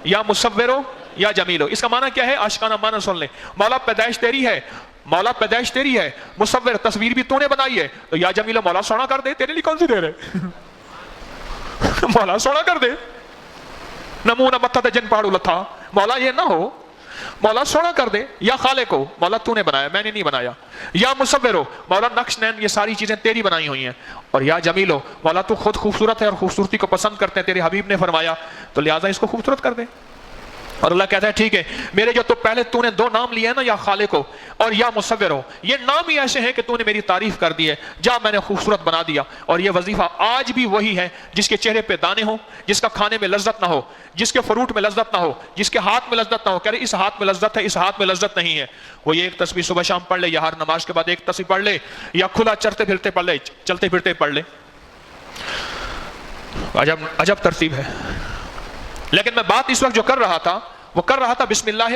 یا مصورو یا جمیلو. اس کا معنی کیا ہے؟ عاشقانہ معنی سن لیں. مولا پیدائش تیری ہے، مولا پیدائش تیری ہے، مصور تصویر بھی تو نے بنائی ہے، تو یا جمیلو مولا سونا کر دے، تیرے لیے کون سی دیر ہے؟ مولا سونا کر دے، نمونہ متھا تے جن پہاڑو لتھا، مولا یہ نہ ہو، مولا سونا کر دے. یا خالق ہو، مولا تو نے بنایا، میں نے نہیں بنایا. یا مصور ہو، مولا نقش نین یہ ساری چیزیں تیری بنائی ہوئی ہیں. اور یا جمیل ہو، مولا تو خود خوبصورت ہے اور خوبصورتی کو پسند کرتے ہیں، تیرے حبیب نے فرمایا، تو لہٰذا اس کو خوبصورت کر دے. اور اللہ کہتا ہے ٹھیک ہے، میرے جو تو پہلے تو نے 2 نام لیے ہیں نا، یا خالق ہو اور یا مصور ہو، یہ نام ہی ایسے ہیں کہ تو نے میری تعریف کر دی ہے، جا میں نے خوبصورت بنا دیا. اور یہ وظیفہ آج بھی وہی ہے، جس کے چہرے پہ دانے ہوں، جس کا کھانے میں لذت نہ ہو، جس کے فروٹ میں لذت نہ ہو، جس کے ہاتھ میں لذت نہ ہو، کہہ رہے اس ہاتھ میں لذت ہے، اس ہاتھ میں لذت نہیں ہے، وہ یہ ایک تسبیح صبح شام پڑھ لے، یا ہر نماز کے بعد ایک تسبیح پڑھ لے، یا کھلا چلتے پھرتے پڑھ لے، چلتے پھرتے پڑھ لے. عجب ترتیب ہے. لیکن میں بات اس وقت جو کر رہا تھا، وہ کر رہا تھا بسم اللہ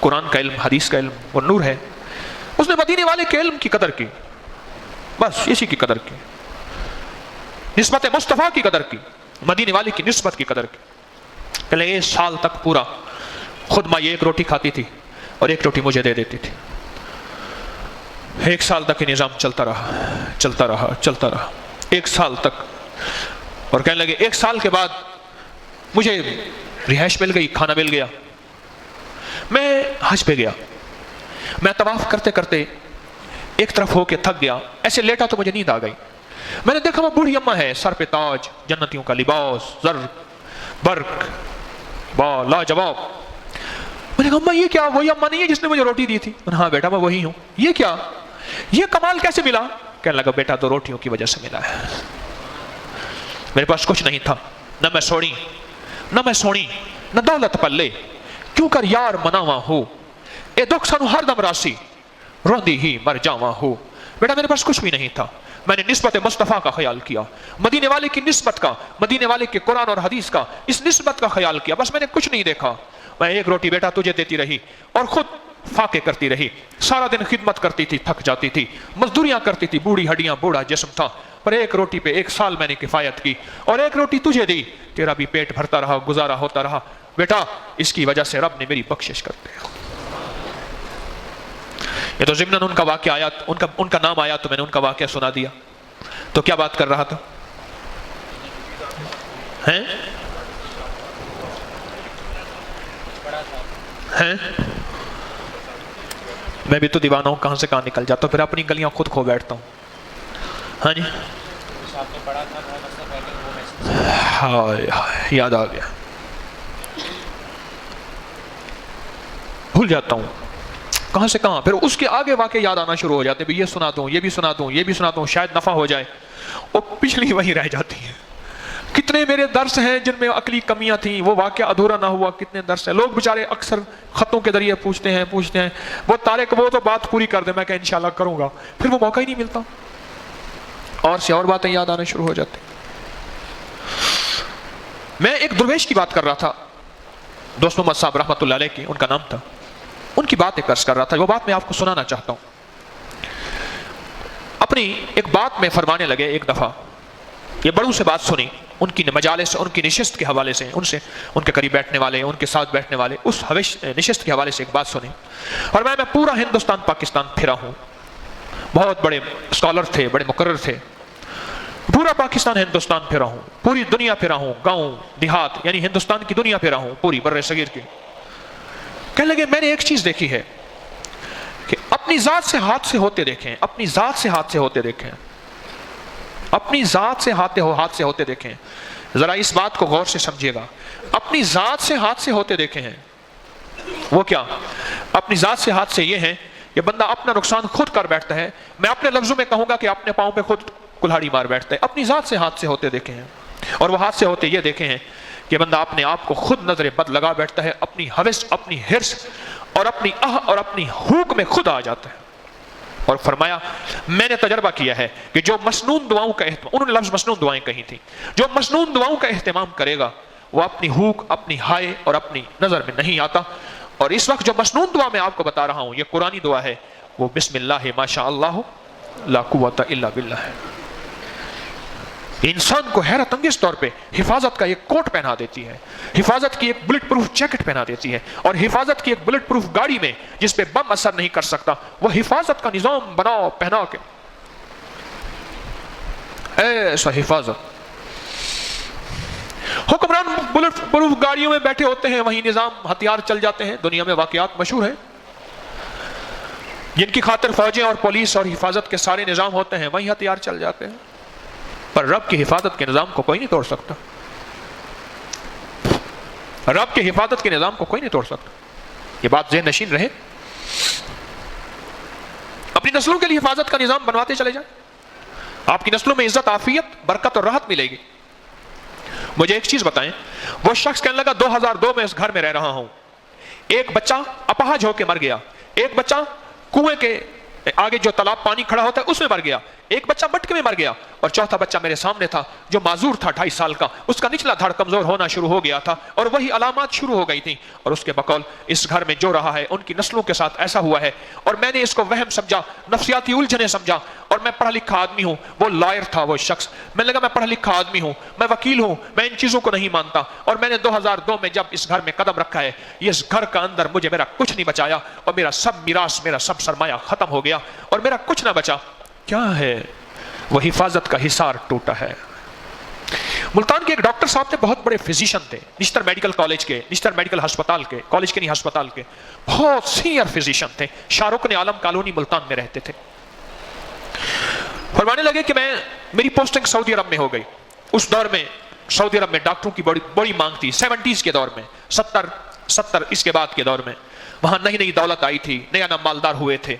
قرآن کا علم، حدیث کا علم اور نور ہے. اس نے مدینے والے کے علم کی قدر کی، بس اسی کی قدر کی، نسبت مصطفیٰ کی قدر کی، مدینے والے کی نسبت کی قدر کی. کہ 1 سال تک پورا خود ماں یہ 1 روٹی کھاتی تھی اور 1 روٹی مجھے دے دیتی تھی. 1 سال تک یہ نظام چلتا رہا 1 سال تک. اور کہنے لگے 1 سال کے بعد مجھے رہائش مل گئی، کھانا مل گیا. میں حج پہ گیا، میں طواف کرتے کرتے ایک طرف ہو کے تھک گیا، ایسے لیٹا تو مجھے نیند آ گئی. میں نے دیکھا وہ بوڑھی اماں ہے، سر پہ تاج، جنتیوں کا لباس، زر برق، لاجواب. میں نے کہا اماں یہ کیا؟ وہی اماں نہیں ہے جس نے مجھے روٹی دی تھی؟ ہاں بیٹا میں وہی ہوں. یہ کیا؟ یہ کمال کیسے ملا؟ کہنے لگا بیٹا 2 روٹیوں کی وجہ سے ملا ہے. میرے پاس کچھ نہیں تھا، نہ میں سونی نہ دولت پلے، کیوں کر یار مناواں ہو اے دکھ سانو ہر دم راسی، روندی ہی مر جاواں ہو. بیٹا میرے پاس کچھ بھی نہیں تھا، میں نے نسبت مصطفیٰ کا خیال کیا، مدینے والے کی نسبت کا، مدینے والے کے قرآن اور حدیث کا، اس نسبت کا خیال کیا. بس میں نے کچھ نہیں دیکھا. میں 1 روٹی بیٹا تجھے دیتی رہی اور خود فاقے کرتی رہی. سارا دن خدمت کرتی تھی، تھک جاتی تھی، مزدوریاں کرتی تھی، بوڑھی ہڈیاں، بوڑھا جسم تھا، پر 1 روٹی پہ 1 سال میں نے کفایت کی اور 1 روٹی تجھے دی. تیرا بھی پیٹ بھرتا رہا، گزارا ہوتا رہا. بیٹا اس کی وجہ سے رب نے میری بخشش کرتے ہیں. یہ تو ضمناً ان کا واقعہ آیا، ان کا نام آیا تو میں نے ان کا واقعہ سنا دیا. تو کیا بات کر رہا تھا؟ میں بھی تو دیوانہ ہوں، کہاں سے کہاں نکل جاتا ہوں، پھر اپنی گلیاں خود کھو بیٹھتا ہوں. ہاں جی یاد آ گیا، بھول جاتا ہوں کہاں سے کہاں، پھر اس کے آگے واقعے یاد آنا شروع ہو جاتے ہیں. یہ سنا دوں، یہ بھی سنا دوں، یہ بھی سنا دوں، شاید نفع ہو جائے، اور پچھلی وہیں رہ جاتی ہیں. کتنے میرے درس ہیں جن میں عقلی کمیاں تھیں، وہ واقعہ ادھورا نہ ہوا. کتنے درس ہیں، لوگ بیچارے اکثر خطوں کے ذریعے پوچھتے ہیں وہ طارق وہ تو بات پوری کر دے، میں کہا انشاءاللہ کروں گا، پھر وہ موقع ہی نہیں ملتا، اور سے اور باتیں یاد آنے شروع ہو جاتی. میں ایک درویش کی بات کر رہا تھا، دوست محمد صاحب رحمۃ اللہ علیہ کی ان کا نام تھا، ان کی بات ایک عرض کر رہا تھا. وہ بات میں آپ کو سنانا چاہتا ہوں. اپنی ایک بات میں فرمانے لگے ایک دفعہ، یہ بڑوں سے بات سنی، ان کی مجالس، ان کی نشست کے حوالے سے، ان کے قریب بیٹھنے والے، ان کے ساتھ بیٹھنے والے، اس نشست کے حوالے سے ایک بات سنی. اور میں پورا ہندوستان پاکستان پھرا ہوں، بہت بڑے اسکالر تھے، بڑے مقرر تھے، پورا پاکستان ہندوستان پھرا ہوں، پوری دنیا پھرا ہوں، گاؤں دیہات یعنی ہندوستان کی دنیا پھرا ہوں، پوری بر صغیر کی. کہنے لگے میں نے ایک چیز دیکھی ہے کہ اپنی ذات سے ہاتھ سے ہوتے دیکھیں، اپنی ذات سے ہاتھ سے ہوتے دیکھیں، اپنی ذات سے ہاتھ سے ہوتے دیکھیں. ذرا اس بات کو غور سے سمجھیے گا. اپنی ذات سے ہاتھ سے ہوتے دیکھیں ہیں، وہ کیا؟ اپنی ذات سے ہاتھ سے یہ ہے کہ بندہ اپنا نقصان خود کر بیٹھتا ہے. میں اپنے لفظوں میں کہوں گا کہ اپنے پاؤں پہ خود کلہاڑی مار بیٹھتا ہے. اپنی ذات سے ہاتھ سے ہوتے دیکھیں ہیں، اور وہ ہاتھ سے ہوتے یہ دیکھیں ہیں کہ بندہ اپنے آپ کو خود نظر بد لگا بیٹھتا ہے، اپنی حوث، اپنی حرص اور اپنی اور اپنی ہوک میں خود آ جاتا ہے. اور فرمایا میں نے تجربہ کیا ہے کہ جو مسنون دعاؤں کا اہتمام، انہوں نے لفظ مسنون دعائیں کہی تھی، جو مسنون دعاؤں کا اہتمام کرے گا وہ اپنی ہوک، اپنی ہائے اور اپنی نظر میں نہیں آتا. اور اس وقت جو مسنون دعا میں آپ کو بتا رہا ہوں یہ قرآنی دعا ہے، وہ بسم اللہ ما شاء اللہ لا قوت الا باللہ ہے. انسان کو حیرت انگیز طور پہ حفاظت کا ایک کوٹ پہنا دیتی ہے، حفاظت کی ایک بلٹ پروف جیکٹ پہنا دیتی ہے، اور حفاظت کی ایک بلٹ پروف گاڑی میں جس پہ بم اثر نہیں کر سکتا وہ حفاظت کا نظام بناؤ پہنا کے. ایسا حفاظت، حکمران بلٹ پروف گاڑیوں میں بیٹھے ہوتے ہیں، وہیں نظام ہتھیار چل جاتے ہیں. دنیا میں واقعات مشہور ہیں جن کی خاطر فوجیں اور پولیس اور حفاظت کے سارے نظام ہوتے ہیں، وہیں ہتھیار چل جاتے ہیں. پر رب کی حفاظت کے نظام کو کوئی نہیں توڑ سکتا، رب کی حفاظت کے نظام کو کوئی نہیں توڑ سکتا. یہ بات ذہن نشین رہے. اپنی نسلوں کے لیے حفاظت کا نظام بنواتے چلے جائیں، آپ کی نسلوں میں عزت، عافیت، برکت اور راحت ملے گی. مجھے ایک چیز بتائیں، وہ شخص کہنے لگا 2002 میں اس گھر میں رہ رہا ہوں، ایک بچہ اپاہج ہو کے مر گیا، ایک بچہ کنویں کے آگے جو تالاب پانی کھڑا ہوتا ہے اس میں مر گیا، ایک بچہ مٹکے میں مر گیا اور چوتھا بچہ میرے سامنے تھا جو معذور تھا 2.5 سال کا. اس کا نچلا دھڑ کمزور ہونا شروع ہو گیا تھا اور وہی علامات شروع ہو گئی تھیں. اور اس کے بقول اس گھر میں جو رہا ہے ان کی نسلوں کے ساتھ ایسا ہوا ہے. اور میں نے اس کو وہم سمجھا, نفسیاتی الجھنیں سمجھا. اور میں پڑھا لکھا آدمی ہوں, وہ لائر تھا وہ شخص. میں لگا میں پڑھا لکھا آدمی ہوں, میں وکیل ہوں, میں ان چیزوں کو نہیں مانتا. اور میں نے 2002 میں جب اس گھر میں قدم رکھا ہے, اس گھر کا اندر مجھے میرا کچھ نہیں بچایا اور میرا سب میراث, میرا سب سرمایہ ختم ہو گیا اور میرا کچھ نہ بچا. کیا ہے؟ وہ حفاظت کا حصار ٹوٹا ہے. ملتان کے ایک ڈاکٹر صاحب تھے, بہت بڑے فزیشین تھے, نشتر میڈیکل کالج کے, نشتر میڈیکل ہسپتال کے, کالج کے نہیں ہسپتال کے, بہت سینئر فزیشین تھے. شاہ رخ نے عالم کالونی ملتان میں رہتے تھے. فرمانے لگے کہ میری پوسٹنگ سعودی عرب میں ہو گئی. اس دور میں سعودی عرب میں ڈاکٹروں کی بڑی مانگ تھی, 70s کے دور میں, 70 اس کے بعد کے دور میں. وہاں نئی نئی دولت آئی تھی, نیا نام مالدار ہوئے تھے,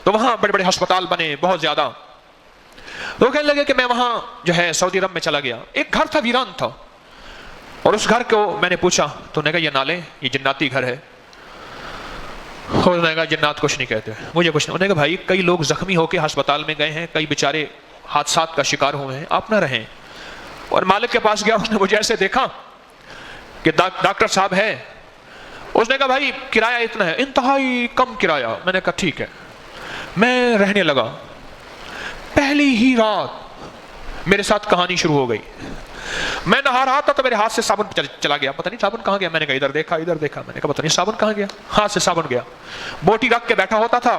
تو وہاں بڑے بڑے ہسپتال بنے بہت زیادہ. تو کہنے لگے کہ میں وہاں جو ہے سعودی عرب میں چلا گیا. ایک گھر تھا, ویران تھا, اور اس گھر کو میں نے پوچھا تو انہوں نے کہا یہ نالے, یہ جناتی گھر ہے. اور انہوں نے کہا جنات کچھ نہیں کہتے, مجھے کچھ نہیں. انہوں نے کہا بھائی کئی لوگ زخمی ہو کے ہسپتال میں گئے ہیں, کئی بیچارے حادثات کا شکار ہوئے ہیں, آپ نہ رہیں. اور مالک کے پاس گیا, اس نے مجھے ایسے دیکھا کہ ڈاکٹر صاحب ہے. اس نے کہا بھائی کرایہ اتنا ہے, انتہائی کم کرایہ. میں نے کہا ٹھیک ہے. میں رہنے لگا. پہلی ہی رات میرے ساتھ کہانی شروع ہو گئی. میں نہا رہا تھا تو میرے ہاتھ سے صابن چلا گیا. پتہ نہیں صابن کہاں گیا. میں نے کہا ادھر دیکھا ادھر دیکھا. میں نے کہا پتہ نہیں صابن کہاں گیا. ہاتھ سے صابن گیا. بوٹی رکھ کے بیٹھا ہوتا تھا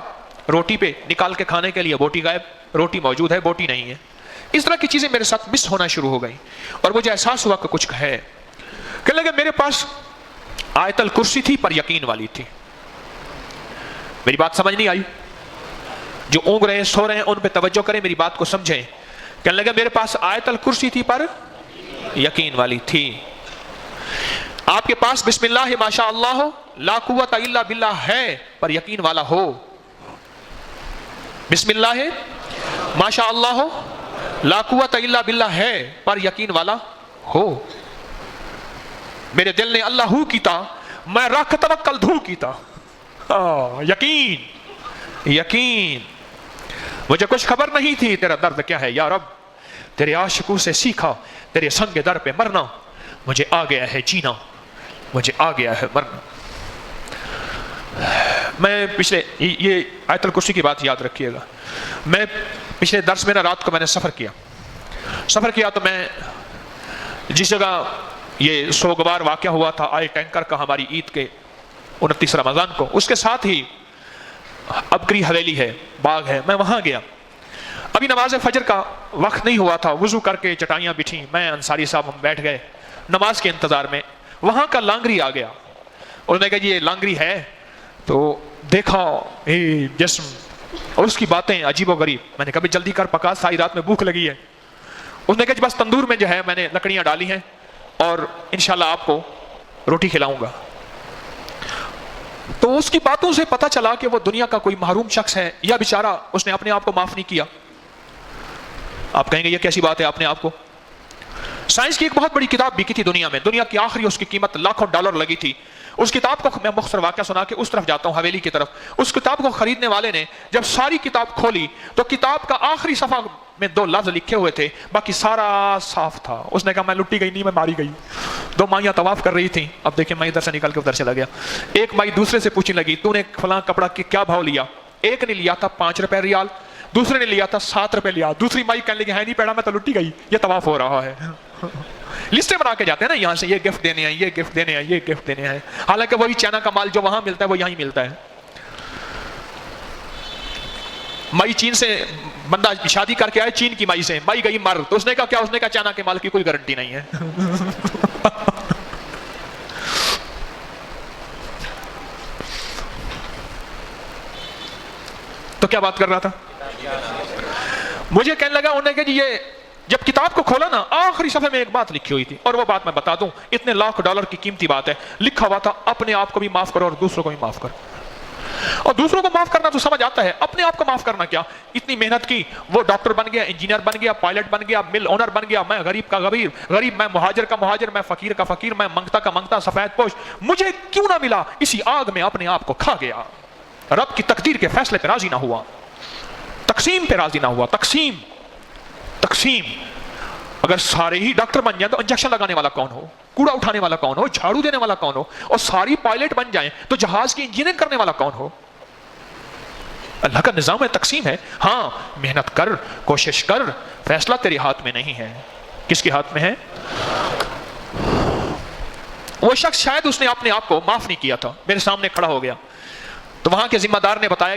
روٹی پہ, نکال کے کھانے کے لیے بوٹی غائب, روٹی موجود ہے بوٹی نہیں ہے. اس طرح کی چیزیں میرے ساتھ مس ہونا شروع ہو گئی اور مجھے احساس ہوا کہ کچھ ہے. کہنے لگے میرے پاس آیت الکرسی تھی پر یقین والی تھی. میری بات سمجھ نہیں آئی؟ جو اونگ رہے سو رہے ہیں ان پہ توجہ کریں, میری بات کو سمجھیں. کہنے لگے میرے پاس آیت الکرسی تھی پر یقین والی تھی. آپ کے پاس بسم اللہ ما شاء اللہ لا قوت الا باللہ ہے پر یقین والا ہو. بسم اللہ ما شاء اللہ لا قوت الا باللہ ہے پر یقین والا ہو. میرے دل نے اللہ ہو کیتا, میں رکھ توکل دھو کیتا. یقین یقین. مجھے کچھ خبر نہیں تھی تیرا درد کیا ہے یا رب, تیرے عاشقوں سے سیکھا تیرے سنگ در پہ مرنا. مجھے آ گیا ہے جینا, مجھے آ گیا ہے مرنا. میں پچھلے یہ آیت الکرسی کی بات یاد رکھیے گا. میں پچھلے درس میں نا رات کو میں نے سفر کیا تو میں جس جگہ یہ سوگوار واقعہ ہوا تھا آئل ٹینکر کا ہماری عید کے 29 رمضان کو, اس کے ساتھ ہی ابکری حویلی ہے, باغ ہے, میں وہاں گیا. ابھی نماز فجر کا وقت نہیں ہوا تھا, وضو کر کے چٹائیاں بچھیں, میں انصاری صاحب ہم بیٹھ گئے نماز کے انتظار میں. وہاں کا لانگری آ گیا, انہوں نے کہا جی یہ لانگری ہے. تو دیکھا جسم اور اس کی باتیں عجیب و غریب. میں نے کہا جلدی کر پکا, ساری رات میں بھوک لگی ہے. اس نے کہا جی بس تندور میں جو ہے میں نے لکڑیاں ڈالی ہیں اور انشاءاللہ آپ کو روٹی کھلاؤں گا. تو اس کی باتوں سے پتہ چلا کہ وہ دنیا کا کوئی محروم شخص ہے یا بیچارہ اس نے اپنے آپ کو معاف نہیں کیا. آپ کہیں گے یہ کیسی بات ہے اپنے آپ کو. سائنس کی ایک بہت بڑی کتاب بکی تھی دنیا میں, دنیا کی آخری اس کی قیمت لاکھوں ڈالر لگی تھی. اس کتاب کو میں مختصر واقعہ سنا کے اس طرف جاتا ہوں, حویلی کی طرف. اس کتاب کو خریدنے والے نے جب ساری کتاب کھولی تو کتاب کا آخری صفحہ میں 2 لفظ لکھے ہوئے تھے, باقی سارا صاف تھا. اس نے کہا میں لٹی گئی نہیں, میں ماری گئی. 2 مائیاں طواف کر رہی تھیں. اب دیکھیں میں ادھر سے نکل کے ادھر چلا گیا. ایک مائی دوسرے سے پوچھنے لگی تو نے فلاں کپڑا کیا بھاؤ لیا. ایک نے لیا تھا 5 روپے ریال, دوسرے نے لیا تھا 7 روپے لیا. دوسری مائی کہنے لگی ہے نہیں پہنا, میں تو لٹی گئی, یہ طواف ہو رہا ہے. لسٹیں بنا کے جاتے ہیں نا یہاں سے, یہ گفٹ دینے ہیں, یہ گفٹ دینے ہیں, یہ گفٹ دینے ہیں. حالانکہ وہی چائنا کا مال جو وہاں ملتا ہے وہ یہاں ملتا ہے. مائی چین سے بندہ شادی کر کے آئے, چین کی مائی سے, مائی گئی مر, تو اس نے کہا کیا, اس نے کہا چائنا کے مال کی کوئی گارنٹی نہیں ہے. تو کیا بات کر رہا تھا, مجھے کہنے لگا انہوں نے کہا جی یہ جب کتاب کو کھولا نا آخری صفحے میں ایک بات لکھی ہوئی تھی, اور وہ بات میں بتا دوں, اتنے لاکھ ڈالر کی قیمتی بات ہے. لکھا ہوا تھا اپنے آپ کو بھی معاف کرو اور دوسروں کو بھی معاف کرو. اور دوسروں کو معاف کرنا تو سمجھ آتا ہے, اپنے آپ کو معاف کرنا کیا. اتنی محنت کی, وہ ڈاکٹر بن گیا, انجینئر بن گیا, پائلٹ بن گیا, مل اونر بن گیا, میں غریب کا غریب, میں مہاجر کا مہاجر, میں فقیر کا فقیر, میں منگتا کا منگتا, سفید پوش, مجھے کیوں نہ ملا. اسی آگ میں اپنے آپ کو کھا گیا, رب کی تقدیر کے فیصلے پہ راضی نہ ہوا. تقسیم پہ راضی نہ ہوا. تقسیم. اگر سارے ہی ڈاکٹر بن جائیں تو انجیکشن لگانے والا کون ہو, کوڑا اٹھانے والا کون ہو, جھاڑو دینے والا کون ہو, اور ساری پائلٹ بن جائیں تو جہاز کی انجینئرنگ کرنے والا کون ہو؟ اللہ کا نظام ہے, تقسیم ہے. ہاں محنت کر, کوشش کر, فیصلہ تیرے ہاتھ میں نہیں ہے. کس کے ہاتھ میں ہے؟ وہ شخص شاید اس نے اپنے آپ کو معاف نہیں کیا تھا, میرے سامنے کھڑا ہو گیا تو وہاں کے ذمہ دار نے بتایا